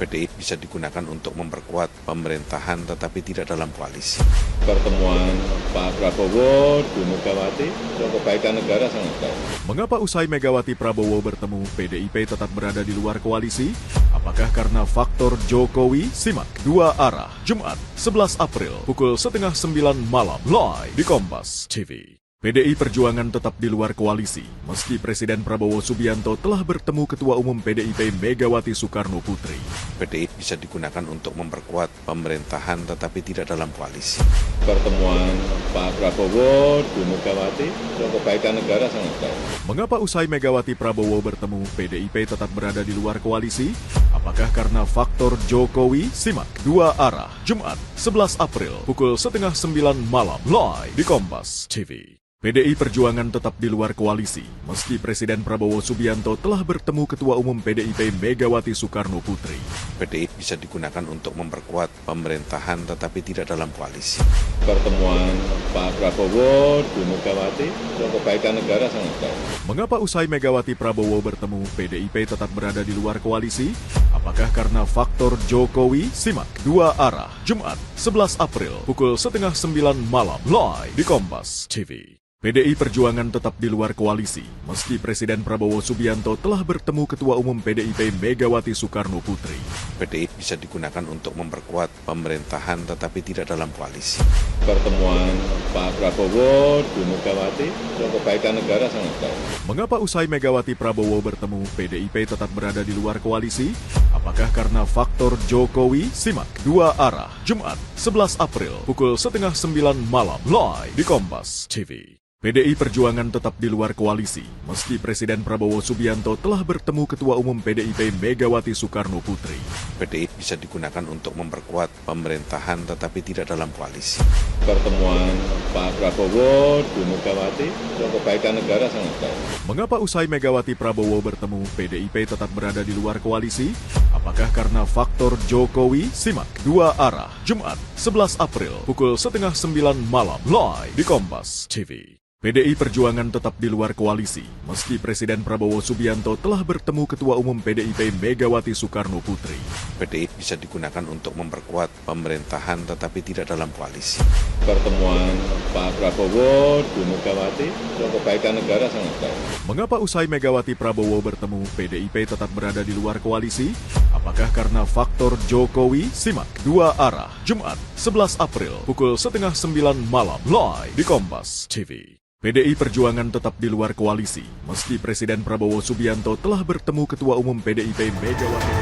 PDIP bisa digunakan untuk memperkuat pemerintahan tetapi tidak dalam koalisi. Pertemuan Pak Prabowo dan Megawati untuk kebaikan negara sangat baik. Mengapa usai Megawati Prabowo bertemu, PDIP tetap berada di luar koalisi? Apakah karena faktor Jokowi? Simak Dua Arah, Jumat 11 April pukul 8:30 malam live di Kompas TV. PDI Perjuangan tetap di luar koalisi, meski Presiden Prabowo Subianto telah bertemu Ketua Umum PDIP Megawati Soekarno Putri. PDI bisa digunakan untuk memperkuat pemerintahan tetapi tidak dalam koalisi. Pertemuan Pak Prabowo, Bu Megawati, untuk kebaikan negara sangat baik. Mengapa usai Megawati Prabowo bertemu, PDIP tetap berada di luar koalisi? Apakah karena faktor Jokowi? Simak Dua Arah, Jumat 11 April, pukul 8:30 malam, live di Kompas TV. PDI Perjuangan tetap di luar koalisi, meski Presiden Prabowo Subianto telah bertemu Ketua Umum PDIP Megawati Soekarno Putri. PDI bisa digunakan untuk memperkuat pemerintahan tetapi tidak dalam koalisi. Pertemuan Pak Prabowo, Bu Megawati, untuk kebaikan negara sangat baik. Mengapa usai Megawati Prabowo bertemu, PDIP tetap berada di luar koalisi? Apakah karena faktor Jokowi? Simak Dua Arah, Jumat 11 April, pukul 8:30 malam, live di Kompas TV. PDI Perjuangan tetap di luar koalisi, meski Presiden Prabowo Subianto telah bertemu Ketua Umum PDIP Megawati Soekarno Putri. PDI bisa digunakan untuk memperkuat pemerintahan tetapi tidak dalam koalisi. Pertemuan Pak Prabowo, Bu Megawati, untuk kebaikan negara sangat baik. Mengapa usai Megawati Prabowo bertemu, PDIP tetap berada di luar koalisi? Apakah karena faktor Jokowi? Simak Dua Arah, Jumat 11 April, pukul 8:30 malam, live di Kompas TV. PDI Perjuangan tetap di luar koalisi, meski Presiden Prabowo Subianto telah bertemu Ketua Umum PDIP Megawati Soekarno Putri. PDI bisa digunakan untuk memperkuat pemerintahan tetapi tidak dalam koalisi. Pertemuan Pak Prabowo, Bu Megawati, untuk kebaikan negara sangat baik. Mengapa usai Megawati Prabowo bertemu, PDIP tetap berada di luar koalisi? Apakah karena faktor Jokowi? Simak Dua Arah, Jumat 11 April, pukul 8:30 malam, live di Kompas TV. PDI Perjuangan tetap di luar koalisi, meski Presiden Prabowo Subianto telah bertemu Ketua Umum PDIP Megawati Soekarno Putri. PDI bisa digunakan untuk memperkuat pemerintahan tetapi tidak dalam koalisi. Pertemuan Pak Prabowo, Bu Megawati, untuk kebaikan negara sangat baik. Mengapa usai Megawati Prabowo bertemu, PDIP tetap berada di luar koalisi? Apakah karena faktor Jokowi? Simak Dua Arah, Jumat 11 April, pukul 8:30 malam, live di Kompas TV. PDI Perjuangan tetap di luar koalisi, meski Presiden Prabowo Subianto telah bertemu Ketua Umum PDIP Megawati.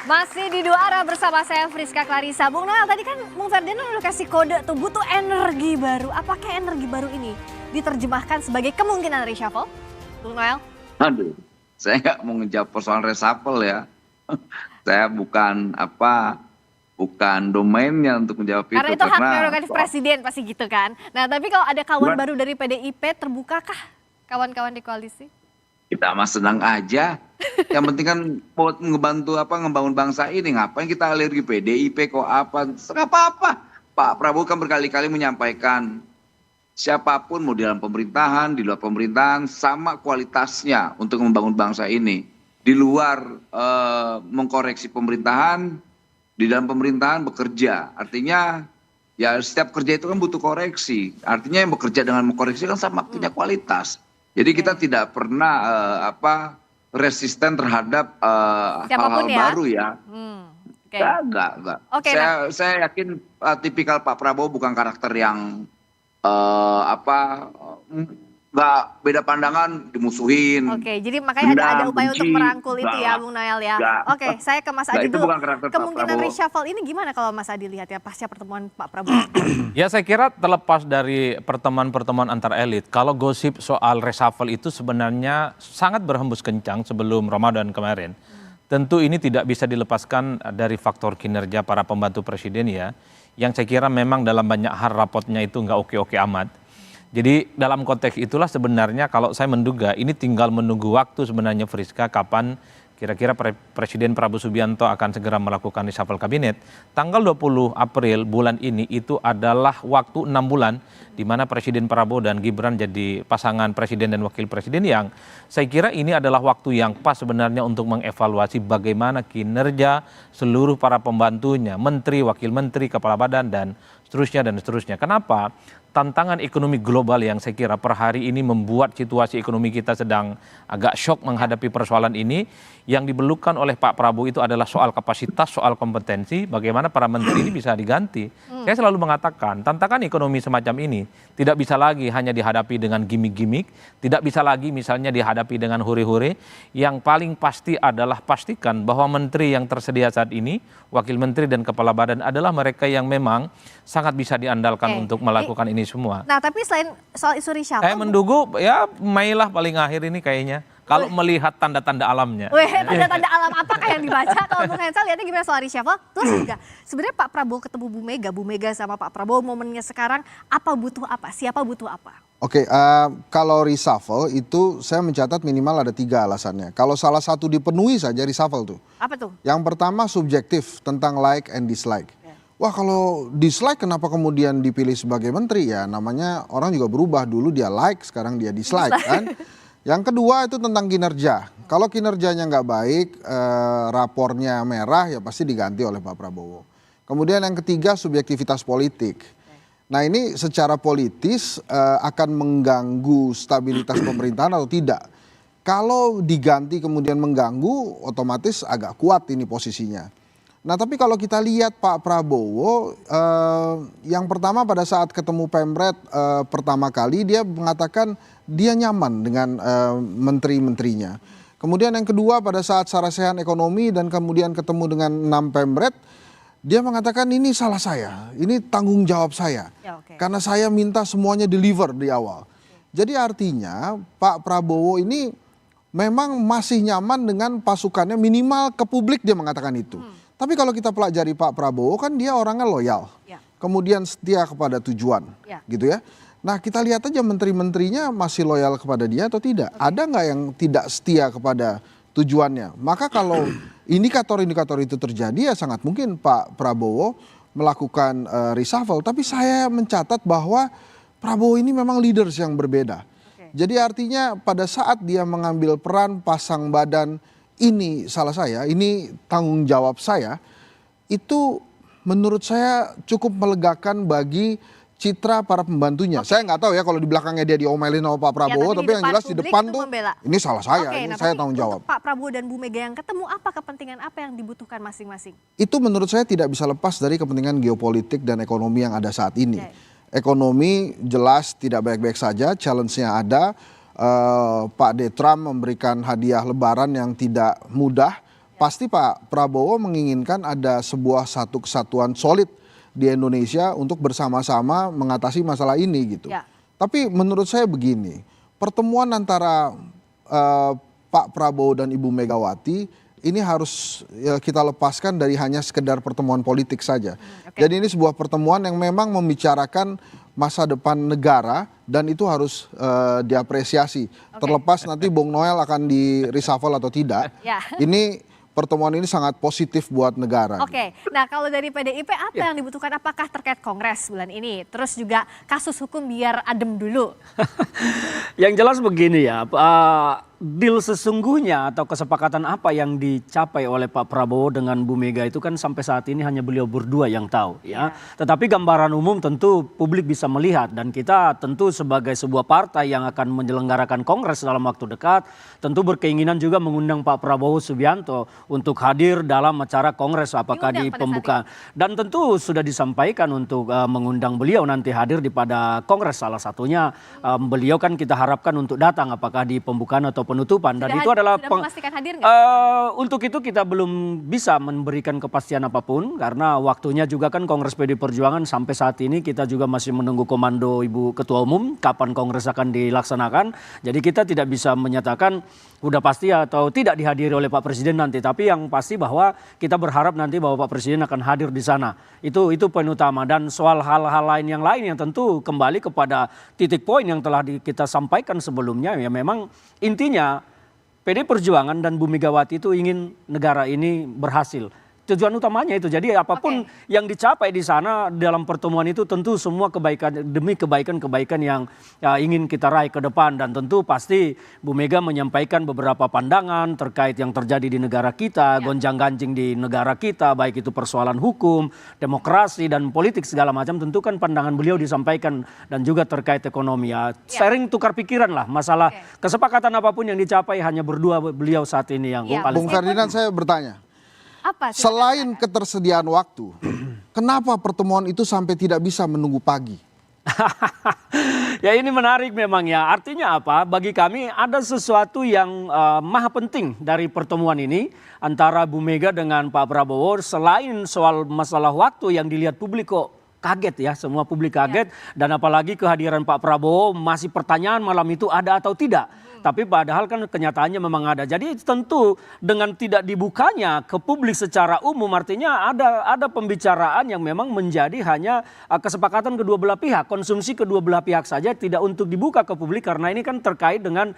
Masih di Dua Arah bersama saya Friska Clarissa. Bung Noel, tadi kan Bung Ferdinand udah kasih kode tuh butuh energi baru. Apakah energi baru ini diterjemahkan sebagai kemungkinan reshuffle? Bung Noel? Aduh, saya nggak mau ngejawab persoalan reshuffle ya. Saya bukan domainnya untuk menjawab Karena itu. itu hak prerogatif presiden pasti gitu kan. Nah tapi kalau ada kawan baru dari PDIP, terbukakah kawan-kawan di koalisi? Kita mah senang aja. Yang penting kan buat ngebangun bangsa ini. Ngapain kita alergi PDIP kok apa? Nggak apa-apa. Pak Prabowo kan berkali-kali menyampaikan siapapun mau di dalam pemerintahan, di luar pemerintahan sama kualitasnya untuk membangun bangsa ini. Di luar mengkoreksi pemerintahan, di dalam pemerintahan bekerja, artinya ya setiap kerja itu kan butuh koreksi. Artinya yang bekerja dengan mengkoreksi kan sama punya kualitas. Jadi kita tidak pernah resisten terhadap hal-hal baru ya. Enggak. Saya yakin tipikal Pak Prabowo bukan karakter yang nggak beda pandangan dimusuhin. Oke, jadi makanya ada upaya untuk merangkul itu ya, Bung Noel ya. Oke, saya ke Mas Adi dulu. Kemungkinan reshuffle ini gimana kalau Mas Adi lihat ya pasca pertemuan Pak Prabowo? Ya saya kira terlepas dari pertemuan-pertemuan antar elit, kalau gosip soal reshuffle itu sebenarnya sangat berhembus kencang sebelum Ramadan kemarin. Tentu ini tidak bisa dilepaskan dari faktor kinerja para pembantu presiden ya, yang saya kira memang dalam banyak hal rapotnya itu nggak oke-oke amat. Jadi dalam konteks itulah sebenarnya kalau saya menduga ini tinggal menunggu waktu sebenarnya Friska kapan kira-kira Presiden Prabowo Subianto akan segera melakukan reshuffle kabinet. Tanggal 20 April bulan ini itu adalah waktu 6 bulan di mana Presiden Prabowo dan Gibran jadi pasangan presiden dan wakil presiden yang saya kira ini adalah waktu yang pas sebenarnya untuk mengevaluasi bagaimana kinerja seluruh para pembantunya, menteri, wakil menteri, kepala badan dan seterusnya dan seterusnya. Kenapa? Tantangan ekonomi global yang saya kira per hari ini membuat situasi ekonomi kita sedang agak shock menghadapi persoalan ini. Yang diperlukan oleh Pak Prabowo itu adalah soal kapasitas, soal kompetensi, bagaimana para menteri ini bisa diganti. Saya selalu mengatakan tantangan ekonomi semacam ini tidak bisa lagi hanya dihadapi dengan gimmick-gimmick, tidak bisa lagi misalnya dihadapi dengan hore-hore. Yang paling pasti adalah pastikan bahwa menteri yang tersedia saat ini, wakil menteri dan kepala badan adalah mereka yang memang sangat bisa diandalkan untuk melakukan ini semua. Nah, tapi selain soal isu reshuffle, Saya menduga ya Mei lah paling akhir ini kayaknya. Kalau melihat tanda-tanda alamnya. Tanda-tanda alam apakah yang dibaca? Kalau Bung Hensal lihatnya gimana soal reshuffle? Terus juga sebenarnya Pak Prabowo ketemu Bu Mega sama Pak Prabowo momennya sekarang apa butuh apa? Siapa butuh apa? Oke, kalau reshuffle itu saya mencatat minimal ada 3 alasannya. Kalau salah satu dipenuhi saja reshuffle tuh. Apa tuh? Yang pertama subjektif tentang like and dislike. Wah, kalau dislike kenapa kemudian dipilih sebagai menteri ya? Namanya orang juga berubah, dulu dia like, sekarang dia dislike kan. Yang kedua itu tentang kinerja. Kalau kinerjanya nggak baik, rapornya merah ya pasti diganti oleh Pak Prabowo. Kemudian yang ketiga subjektivitas politik. Nah ini secara politis akan mengganggu stabilitas pemerintahan atau tidak. Kalau diganti kemudian mengganggu, otomatis agak kuat ini posisinya. Nah tapi kalau kita lihat Pak Prabowo, yang pertama pada saat ketemu Pemret pertama kali dia mengatakan dia nyaman dengan menteri-menterinya. Kemudian yang kedua pada saat sarasehan ekonomi dan kemudian ketemu dengan 6 Pemret, dia mengatakan ini salah saya, ini tanggung jawab saya. Karena saya minta semuanya deliver di awal. Jadi artinya Pak Prabowo ini memang masih nyaman dengan pasukannya, minimal ke publik dia mengatakan itu. Tapi kalau kita pelajari Pak Prabowo kan dia orangnya loyal, kemudian setia kepada tujuan, gitu ya. Nah kita lihat aja menteri-menterinya masih loyal kepada dia atau tidak. Ada nggak yang tidak setia kepada tujuannya? Maka kalau indikator-indikator itu terjadi ya sangat mungkin Pak Prabowo melakukan reshuffle. Tapi saya mencatat bahwa Prabowo ini memang leaders yang berbeda. Jadi artinya pada saat dia mengambil peran pasang badan, ini salah saya, ini tanggung jawab saya, itu menurut saya cukup melegakan bagi citra para pembantunya. Saya nggak tahu ya kalau di belakangnya dia diomelin sama Pak Prabowo, tapi yang jelas di depan tuh ini salah saya, ini saya tanggung jawab. Pak Prabowo dan Bu Mega yang ketemu, apa kepentingan apa yang dibutuhkan masing-masing? Itu menurut saya tidak bisa lepas dari kepentingan geopolitik dan ekonomi yang ada saat ini. Ekonomi jelas tidak baik-baik saja, challenge-nya ada. Pak Trump memberikan hadiah lebaran yang tidak mudah. Pasti Pak Prabowo menginginkan ada sebuah satu kesatuan solid di Indonesia untuk bersama-sama mengatasi masalah ini gitu. Tapi menurut saya begini, pertemuan antara Pak Prabowo dan Ibu Megawati ini harus kita lepaskan dari hanya sekedar pertemuan politik saja. Jadi ini sebuah pertemuan yang memang membicarakan masa depan negara dan itu harus diapresiasi. Terlepas nanti Bung Noel akan di reshuffle atau tidak. Ini pertemuan ini sangat positif buat negara. Nah kalau dari PDIP apa yang dibutuhkan? Apakah terkait Kongres bulan ini? Terus juga kasus hukum biar adem dulu. Yang jelas begini ya, deal sesungguhnya atau kesepakatan apa yang dicapai oleh Pak Prabowo dengan Bu Mega itu kan sampai saat ini hanya beliau berdua yang tahu ya. Tetapi gambaran umum tentu publik bisa melihat dan kita tentu sebagai sebuah partai yang akan menyelenggarakan Kongres dalam waktu dekat tentu berkeinginan juga mengundang Pak Prabowo Subianto untuk hadir dalam acara Kongres apakah di pembukaan. Dan tentu sudah disampaikan untuk mengundang beliau nanti hadir di pada Kongres, salah satunya beliau kan kita harapkan untuk datang apakah di pembukaan atau penutupan dan itu adalah memastikan hadir nggak? Untuk itu kita belum bisa memberikan kepastian apapun karena waktunya juga kan Kongres PD Perjuangan sampai saat ini kita juga masih menunggu komando Ibu Ketua Umum kapan Kongres akan dilaksanakan. Jadi kita tidak bisa menyatakan udah pasti atau tidak dihadiri oleh Pak Presiden nanti, tapi yang pasti bahwa kita berharap nanti bahwa Pak Presiden akan hadir di sana. Itu poin utama dan soal hal-hal lain yang tentu kembali kepada titik poin yang telah kita sampaikan sebelumnya ya memang intinya PD Perjuangan dan Bu Megawati itu ingin negara ini berhasil. tujuan utamanya itu. Jadi apapun yang dicapai di sana dalam pertemuan itu tentu semua kebaikan demi kebaikan-kebaikan yang ingin kita raih ke depan, dan tentu pasti Bu Mega menyampaikan beberapa pandangan terkait yang terjadi di negara kita, gonjang-ganjing di negara kita, baik itu persoalan hukum, demokrasi dan politik segala macam, tentu kan pandangan beliau disampaikan, dan juga terkait ekonomi ya. Sharing tukar pikiran lah, masalah kesepakatan apapun yang dicapai hanya berdua beliau saat ini yang paling. Bung Ferdinand, saya bertanya. Apa? Selain ketersediaan waktu, kenapa pertemuan itu sampai tidak bisa menunggu pagi? Ya ini menarik memang ya. Artinya apa? Bagi kami ada sesuatu yang maha penting dari pertemuan ini antara Bu Mega dengan Pak Prabowo. Selain soal masalah waktu yang dilihat publik kok kaget ya, semua publik kaget. Dan apalagi kehadiran Pak Prabowo, masih pertanyaan malam itu ada atau tidak. Tapi padahal kan kenyataannya memang ada. Jadi tentu dengan tidak dibukanya ke publik secara umum, artinya ada pembicaraan yang memang menjadi hanya kesepakatan kedua belah pihak, konsumsi kedua belah pihak saja, tidak untuk dibuka ke publik, karena ini kan terkait dengan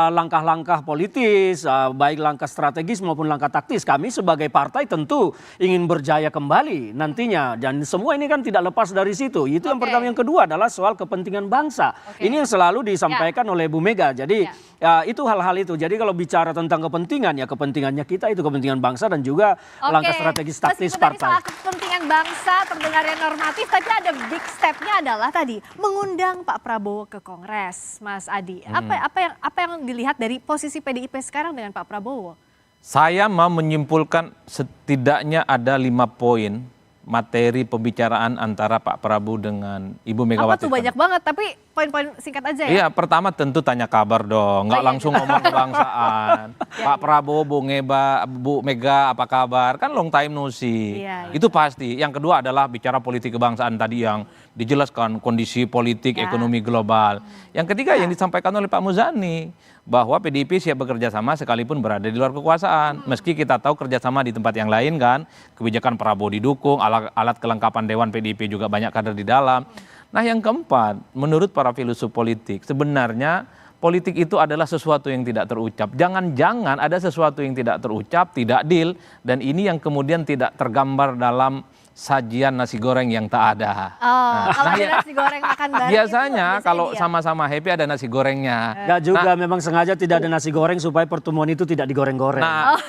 langkah-langkah politis, baik langkah strategis maupun langkah taktis. Kami sebagai partai tentu ingin berjaya kembali nantinya, dan semua ini kan tidak lepas dari situ. Itu yang pertama. Yang kedua adalah soal kepentingan bangsa. Ini yang selalu disampaikan oleh Bu Mega. Jadi ya, itu hal-hal itu. Jadi kalau bicara tentang kepentingan, ya kepentingannya kita itu kepentingan bangsa dan juga langkah strategis taktis partai. Soal kepentingan bangsa terdengar yang normatif, tapi ada big step-nya adalah tadi mengundang Pak Prabowo ke Kongres, Mas Adi. Apa yang dilihat dari posisi PDIP sekarang dengan Pak Prabowo? Saya mau menyimpulkan setidaknya ada 5 poin materi pembicaraan antara Pak Prabowo dengan Ibu Megawati. Apa tuh banyak banget, tapi poin-poin singkat aja ya. Iya, pertama tentu tanya kabar dong, nggak langsung ngomong kebangsaan. Pak Prabowo, Bu Mega apa kabar? Kan long time no see. Itu pasti. Yang kedua adalah bicara politik kebangsaan tadi yang dijelaskan, kondisi politik, ekonomi global. Yang ketiga yang disampaikan oleh Pak Muzani, bahwa PDIP siap bekerja sama sekalipun berada di luar kekuasaan. Meski kita tahu kerjasama di tempat yang lain kan, kebijakan Prabowo didukung, alat kelengkapan Dewan PDIP juga banyak kader di dalam. Nah yang keempat, menurut para filosof politik, sebenarnya politik itu adalah sesuatu yang tidak terucap. Jangan-jangan ada sesuatu yang tidak terucap, tidak deal, dan ini yang kemudian tidak tergambar dalam sajian nasi goreng yang tak ada. Kalau ada nasi goreng makan bareng biasanya kalau sama-sama happy ada nasi gorengnya. Enggak juga, memang sengaja tidak ada nasi goreng supaya pertemuan itu tidak digoreng-goreng.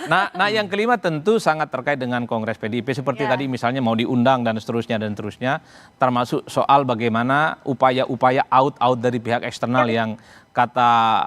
Nah yang kelima tentu sangat terkait dengan Kongres PDIP seperti tadi misalnya mau diundang dan seterusnya, termasuk soal bagaimana upaya-upaya out dari pihak eksternal yang kata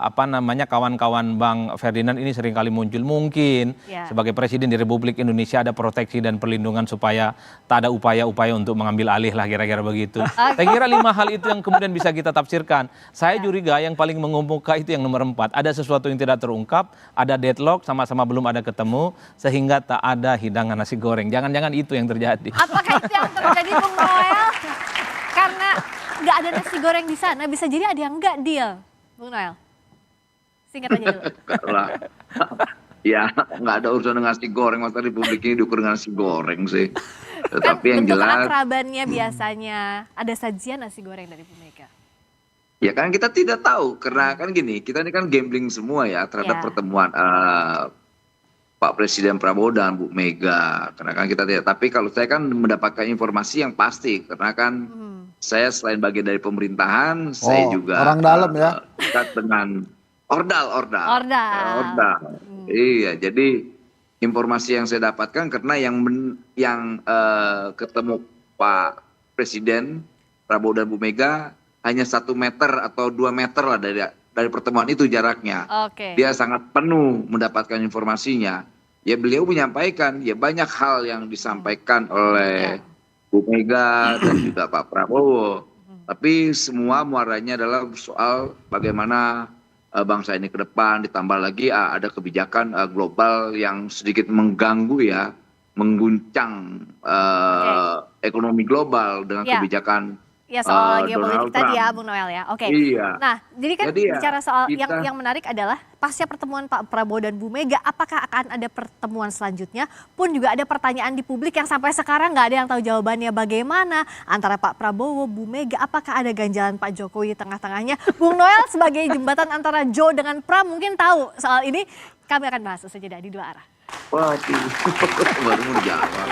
kawan-kawan Bang Ferdinand ini seringkali muncul. Mungkin sebagai presiden di Republik Indonesia ada proteksi dan perlindungan supaya tak ada upaya-upaya untuk mengambil alih lah, kira-kira begitu. Saya kira 5 hal itu yang kemudian bisa kita tafsirkan. Saya curiga yang paling mengemuka itu yang nomor 4. Ada sesuatu yang tidak terungkap, ada deadlock, sama-sama belum ada ketemu, sehingga tak ada hidangan nasi goreng. Jangan-jangan itu yang terjadi. Apakah itu yang terjadi, Bung Noel? Karena nggak ada nasi goreng di sana, bisa jadi ada yang nggak deal. Bung Noel, singkat aja dulu. Ya, nggak ada urusan dengan nasi goreng, masa Republik ini diukur dengan nasi goreng sih. Tetapi kan yang jelas, akrabannya biasanya ada sajian nasi goreng dari Bu Mega. Ya kan kita tidak tahu, karena kan gini, kita ini kan gambling semua ya terhadap pertemuan Pak Presiden Prabowo dan Bu Mega. Karena kan kita tidak, tapi kalau saya kan mendapatkan informasi yang pasti, karena kan saya selain bagian dari pemerintahan, saya juga orang dalam ya, dekat dengan ordal. Iya, jadi informasi yang saya dapatkan karena yang ketemu Pak Presiden Prabowo dan Bu Mega hanya 1 meter atau 2 meter lah dari pertemuan itu jaraknya. Dia sangat penuh mendapatkan informasinya. Ya beliau menyampaikan ya banyak hal yang disampaikan oleh Bu Mega dan juga Pak Prabowo, tapi semua muaranya adalah soal bagaimana bangsa ini ke depan, ditambah lagi ada kebijakan global yang sedikit mengganggu ya, mengguncang ekonomi global dengan kebijakan soal geopolitik tadi ya, Bung Noel ya. Iya. Nah, jadi kan bicara soal yang menarik adalah pasca pertemuan Pak Prabowo dan Bu Mega, apakah akan ada pertemuan selanjutnya? Pun juga ada pertanyaan di publik yang sampai sekarang nggak ada yang tahu jawabannya bagaimana antara Pak Prabowo, Bu Mega, apakah ada ganjalan Pak Jokowi di tengah-tengahnya? Bung Noel sebagai jembatan antara Jo dengan Pram mungkin tahu soal ini. Kami akan bahas sesaja di 2 arah. Waduh, baru mau dijawab.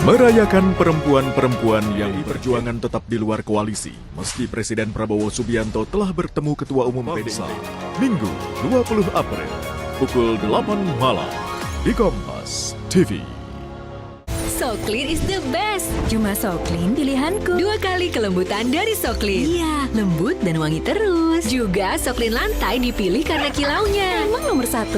Merayakan perempuan-perempuan yang perjuangan tetap di luar koalisi, meski Presiden Prabowo Subianto telah bertemu Ketua Umum PDIP. Minggu 20 April, pukul 8 malam, di Kompas TV. Soclean is the best. Cuma Soclean pilihanku. 2 kali kelembutan dari Soclean. Iya, lembut dan wangi terus. Juga Soclean lantai dipilih karena kilaunya. Emang nomor 1.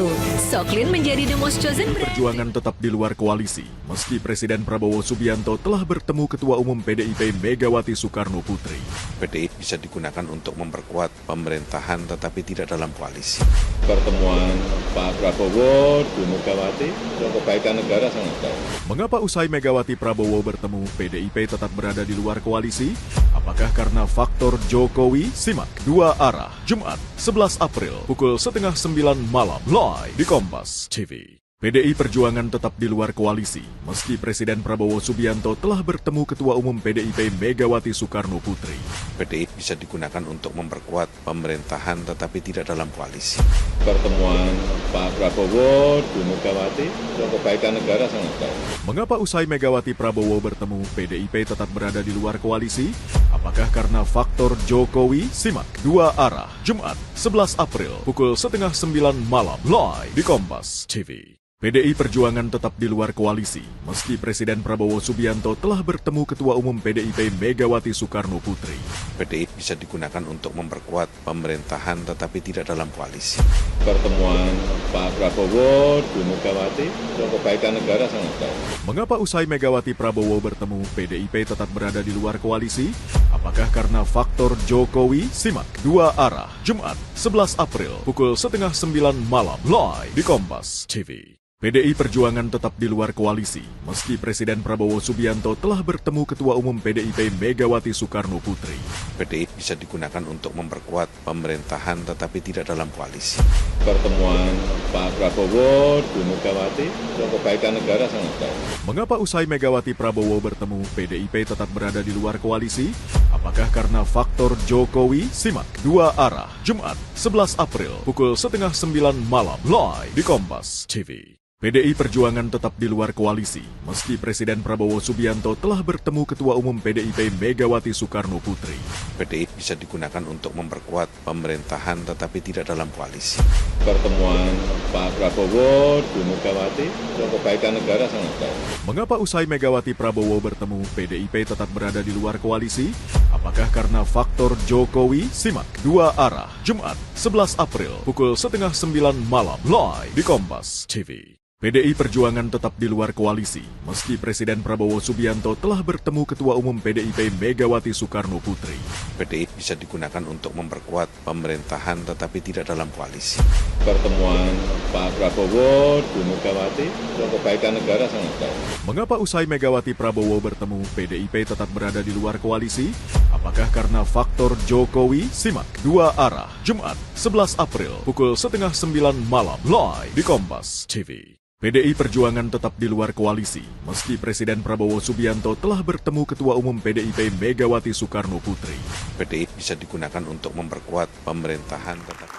Soclean menjadi the most chosen brand. Perjuangan tetap di luar koalisi, meski Presiden Prabowo Subianto telah bertemu Ketua Umum PDIP Megawati Soekarno Putri. PDIP bisa digunakan untuk memperkuat pemerintahan tetapi tidak dalam koalisi. Pertemuan Pak Prabowo, Bu Megawati, untuk kebaikan negara sangat baik. Mengapa usai Megawati Prabowo bertemu, PDIP tetap berada di luar koalisi? Apakah karena faktor Jokowi? Simak 2 arah, Jumat 11 April, pukul 8:30 malam, live di Kompas TV. PDI Perjuangan tetap di luar koalisi, meski Presiden Prabowo Subianto telah bertemu Ketua Umum PDIP Megawati Soekarno Putri. PDIP bisa digunakan untuk memperkuat pemerintahan tetapi tidak dalam koalisi. Pertemuan Pak Prabowo, Bu Megawati, untuk kebaikan negara sangat baik. Mengapa usai Megawati Prabowo bertemu, PDIP tetap berada di luar koalisi? Apakah karena faktor Jokowi? Simak 2 arah, Jumat 11 April, pukul 8:30 malam, live di Kompas TV. PDI Perjuangan tetap di luar koalisi, meski Presiden Prabowo Subianto telah bertemu Ketua Umum PDIP Megawati Soekarno Putri. PDIP bisa digunakan untuk memperkuat pemerintahan tetapi tidak dalam koalisi. Pertemuan Pak Prabowo, Bu Megawati, untuk kebaikan negara sangat baik. Mengapa usai Megawati Prabowo bertemu, PDIP tetap berada di luar koalisi? Apakah karena faktor Jokowi? Simak 2 arah, Jumat 11 April, pukul 8:30 malam, live di Kompas TV. PDI Perjuangan tetap di luar koalisi, meski Presiden Prabowo Subianto telah bertemu Ketua Umum PDIP Megawati Soekarno Putri. PDIP bisa digunakan untuk memperkuat pemerintahan tetapi tidak dalam koalisi. Pertemuan Pak Prabowo, Bu Megawati, untuk kebaikan negara sangat baik. Mengapa usai Megawati Prabowo bertemu, PDIP tetap berada di luar koalisi? Apakah karena faktor Jokowi? Simak 2 arah, Jumat 11 April, pukul 8:30 malam, live di Kompas TV. PDI Perjuangan tetap di luar koalisi, meski Presiden Prabowo Subianto telah bertemu Ketua Umum PDIP Megawati Soekarno Putri. PDIP bisa digunakan untuk memperkuat pemerintahan tetapi tidak dalam koalisi. Pertemuan Pak Prabowo, Bu Megawati, untuk kebaikan negara sangat baik. Mengapa usai Megawati Prabowo bertemu, PDIP tetap berada di luar koalisi? Apakah karena faktor Jokowi? Simak 2 arah, Jumat 11 April, pukul 8:30 malam, live di Kompas TV. PDI Perjuangan tetap di luar koalisi, meski Presiden Prabowo Subianto telah bertemu Ketua Umum PDIP Megawati Soekarno Putri. PDIP bisa digunakan untuk memperkuat pemerintahan tetapi tidak dalam koalisi. Pertemuan Pak Prabowo, Bu Megawati, untuk kebaikan negara sangat baik. Mengapa usai Megawati Prabowo bertemu, PDIP tetap berada di luar koalisi? Apakah karena faktor Jokowi? Simak 2 arah, Jumat 11 April, pukul 8:30 malam, live di Kompas TV. PDI Perjuangan tetap di luar koalisi, meski Presiden Prabowo Subianto telah bertemu Ketua Umum PDIP Megawati Soekarno Putri. PDIP bisa digunakan untuk memperkuat pemerintahan tetapi...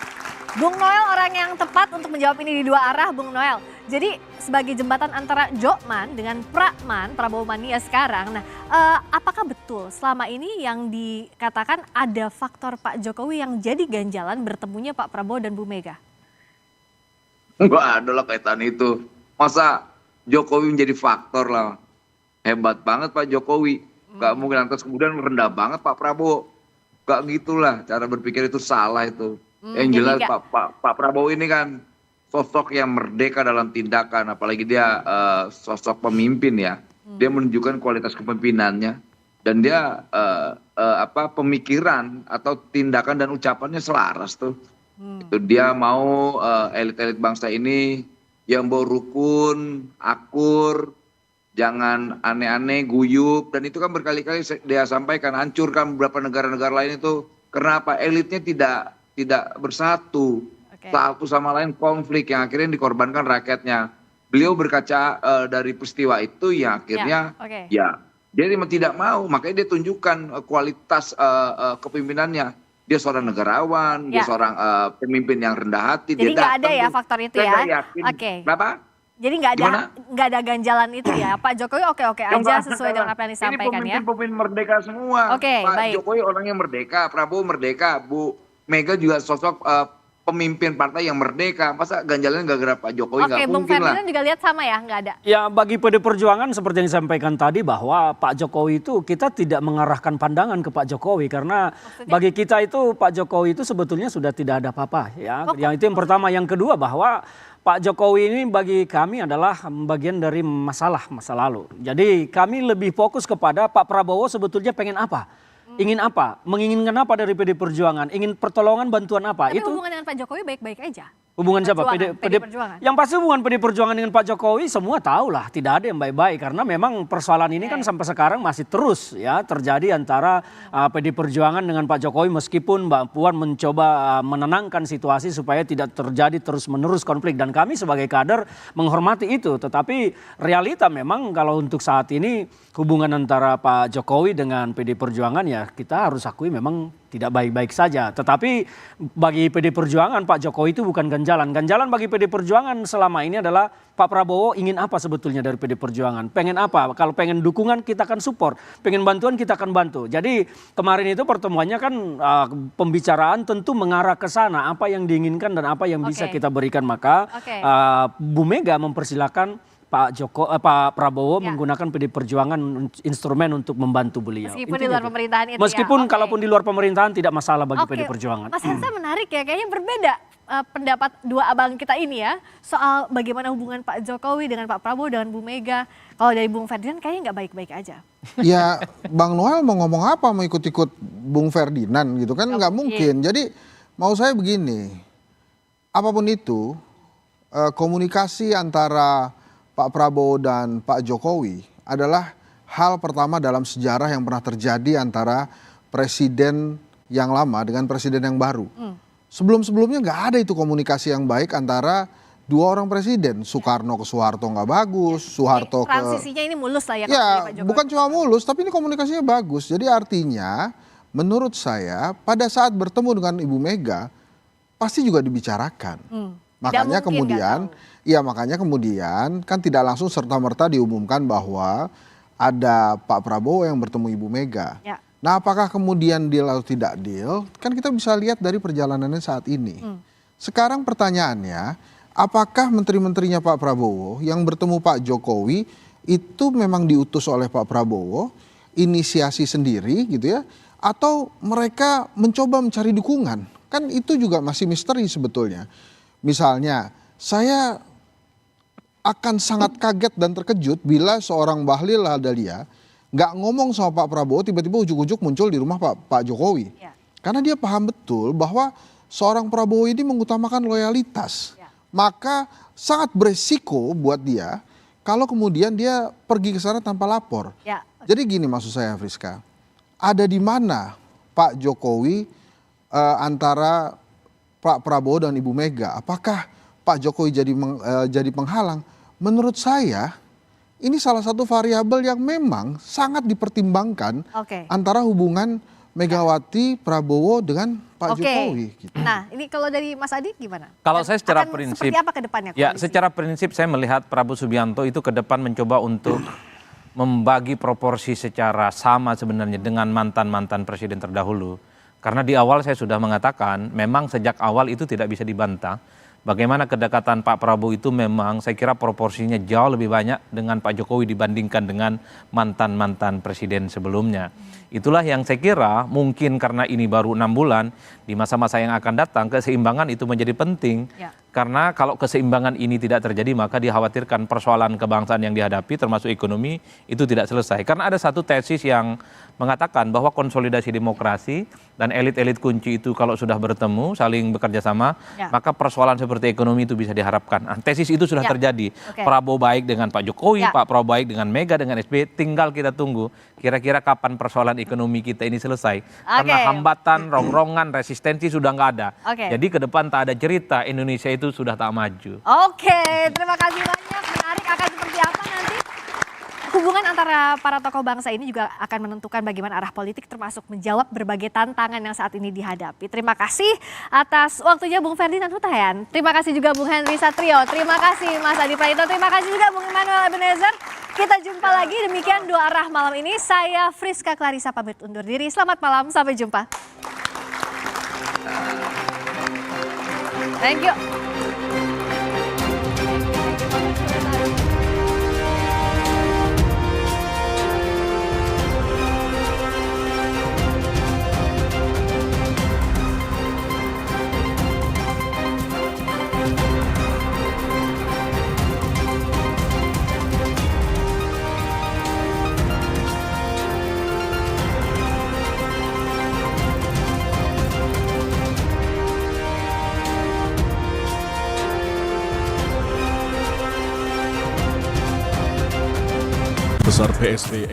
Bung Noel orang yang tepat untuk menjawab ini di 2 arah, Bung Noel. Jadi sebagai jembatan antara Jokman dengan Praman, Prabowo Mania sekarang. Nah, apakah betul selama ini yang dikatakan ada faktor Pak Jokowi yang jadi ganjalan bertemunya Pak Prabowo dan Bu Mega? Enggak ada lah kaitan itu. Masa Jokowi menjadi faktor lah. Hebat banget Pak Jokowi. Gak mungkin lantas kemudian rendah banget Pak Prabowo. Gak gitulah cara berpikir itu salah itu. Yang jelas Pak Prabowo ini kan sosok yang merdeka dalam tindakan. Apalagi dia sosok pemimpin ya. Dia menunjukkan kualitas kepemimpinannya. Dan dia pemikiran atau tindakan dan ucapannya selaras tuh. Itu dia mau elit-elit bangsa ini yang bawa rukun, akur, jangan aneh-aneh, guyup, dan itu kan berkali-kali dia sampaikan hancurkan beberapa negara-negara lain itu karena apa? Elitnya tidak bersatu, satu sama lain konflik yang akhirnya dikorbankan rakyatnya. Beliau berkaca dari peristiwa itu yang akhirnya ya Dia memang tidak mau, makanya dia tunjukkan kualitas kepemimpinannya. Dia seorang negarawan, dia seorang pemimpin yang rendah hati. Jadi nggak ada ya faktor itu ya? Oke. Berapa? Jadi nggak ada ganjalan itu ya? Pak Jokowi oke-oke aja sesuai dengan apa yang disampaikan ya? Ini pemimpin merdeka semua. Pak Jokowi orangnya merdeka, Prabowo merdeka, Bu Mega juga sosok pemimpin partai yang merdeka. Masa ganjalannya gara-gara Pak Jokowi nggak Bung mungkin lah. Ferdinand juga lihat sama ya? Nggak ada? Ya bagi PD Perjuangan seperti yang disampaikan tadi bahwa Pak Jokowi itu kita tidak mengarahkan pandangan ke Pak Jokowi karena bagi kita itu Pak Jokowi itu sebetulnya sudah tidak ada apa-apa ya. Yang itu yang pertama, yang kedua bahwa Pak Jokowi ini bagi kami adalah bagian dari masa lalu. Jadi kami lebih fokus kepada Pak Prabowo sebetulnya pengen apa? Ingin apa? Menginginkan apa dari PD Perjuangan? Ingin pertolongan, bantuan apa? Tapi hubungan dengan Pak Jokowi baik-baik aja. Hubungan siapa? PD Perjuangan. Yang pasti hubungan PD Perjuangan dengan Pak Jokowi semua tahu lah, tidak ada yang baik-baik karena memang persoalan ini kan sampai sekarang masih terus ya terjadi antara PD Perjuangan dengan Pak Jokowi, meskipun Mbak Puan mencoba menenangkan situasi supaya tidak terjadi terus-menerus konflik, dan kami sebagai kader menghormati itu. Tetapi realita memang kalau untuk saat ini hubungan antara Pak Jokowi dengan PD Perjuangan ya kita harus akui memang tidak baik-baik saja. Tetapi bagi PD Perjuangan Pak Jokowi itu bukan ganjalan. Ganjalan bagi PD Perjuangan selama ini adalah Pak Prabowo ingin apa sebetulnya dari PD Perjuangan. Pengen apa? Kalau pengen dukungan kita akan support. Pengen bantuan kita akan bantu. Jadi kemarin itu pertemuannya kan pembicaraan tentu mengarah ke sana. Apa yang diinginkan dan apa yang bisa kita berikan. Maka Bu Mega mempersilahkan Pak Prabowo menggunakan PD Perjuangan instrumen untuk membantu beliau. Meskipun di luar pemerintahan itu meskipun ya? Kalaupun di luar pemerintahan tidak masalah bagi PD Perjuangan. Mas Hensa menarik ya, kayaknya berbeda pendapat dua abang kita ini ya. Soal bagaimana hubungan Pak Jokowi dengan Pak Prabowo dengan Bu Mega. Kalau dari Bung Ferdinand kayaknya nggak baik-baik aja. Ya Bang Noel mau ngomong apa, mau ikut-ikut Bung Ferdinand gitu kan, nggak mungkin. Jadi mau saya begini, apapun itu komunikasi antara Pak Prabowo dan Pak Jokowi adalah hal pertama dalam sejarah yang pernah terjadi antara presiden yang lama dengan presiden yang baru. Sebelum-sebelumnya nggak ada itu komunikasi yang baik antara dua orang presiden. Soekarno ke Soeharto nggak bagus, Soeharto ke... Transisinya ini mulus lah ya. Ya bukan cuma mulus, tapi ini komunikasinya bagus. Jadi artinya menurut saya pada saat bertemu dengan Ibu Mega pasti juga dibicarakan. Makanya kemudian, makanya kemudian kan tidak langsung serta-merta diumumkan bahwa ada Pak Prabowo yang bertemu Ibu Mega. Ya. Nah apakah kemudian deal atau tidak deal, kan kita bisa lihat dari perjalanannya saat ini. Sekarang pertanyaannya, apakah menteri-menterinya Pak Prabowo yang bertemu Pak Jokowi itu memang diutus oleh Pak Prabowo, inisiasi sendiri gitu ya, atau mereka mencoba mencari dukungan? Kan itu juga masih misteri sebetulnya. Misalnya, saya akan sangat kaget dan terkejut bila seorang Bahlil Lahadalia nggak ngomong sama Pak Prabowo, tiba-tiba ujuk-ujuk muncul di rumah Pak Jokowi. Karena dia paham betul bahwa seorang Prabowo ini mengutamakan loyalitas. Maka sangat beresiko buat dia kalau kemudian dia pergi ke sana tanpa lapor. Jadi gini maksud saya, Friska, ada di mana Pak Jokowi antara Pak Prabowo dan Ibu Mega? Apakah Pak Jokowi jadi penghalang? Menurut saya ini salah satu variabel yang memang sangat dipertimbangkan antara hubungan Megawati Prabowo dengan Pak Jokowi. Gitu. Nah ini kalau dari Mas Adi gimana? Kalau saya secara prinsip, seperti apa ke depannya? Ya secara prinsip saya melihat Prabowo Subianto itu ke depan mencoba untuk membagi proporsi secara sama sebenarnya dengan mantan-mantan presiden terdahulu. Karena di awal saya sudah mengatakan memang sejak awal itu tidak bisa dibantah. Bagaimana kedekatan Pak Prabowo itu memang saya kira proporsinya jauh lebih banyak dengan Pak Jokowi dibandingkan dengan mantan-mantan presiden sebelumnya. Itulah yang saya kira mungkin karena ini baru 6 bulan, di masa-masa yang akan datang keseimbangan itu menjadi penting. Karena kalau keseimbangan ini tidak terjadi maka dikhawatirkan persoalan kebangsaan yang dihadapi termasuk ekonomi itu tidak selesai. Karena ada satu tesis yang mengatakan bahwa konsolidasi demokrasi dan elit-elit kunci itu kalau sudah bertemu saling bekerja sama maka persoalan seperti ekonomi itu bisa diharapkan. Nah, tesis itu sudah terjadi. Prabowo baik dengan Pak Jokowi, Pak Prabowo baik dengan Mega, dengan SBY, tinggal kita tunggu kira-kira kapan persoalan ekonomi kita ini selesai. Karena hambatan, rongrongan, resistensi sudah nggak ada. Jadi ke depan tak ada cerita Indonesia itu sudah tak maju. Terima kasih banyak. Menarik akan seperti apa nanti Hubungan antara para tokoh bangsa ini juga akan menentukan bagaimana arah politik termasuk menjawab berbagai tantangan yang saat ini dihadapi. Terima kasih atas waktunya Bung Ferdinand Hutayan. Terima kasih juga Bung Henry Satrio. Terima kasih Mas Adi Praitno. Terima kasih juga Bung Emmanuel Ebenezer. Kita jumpa lagi, demikian Dua Arah malam ini. Saya Friska Clarissa pamit undur diri. Selamat malam, sampai jumpa. Thank you. Besar PSB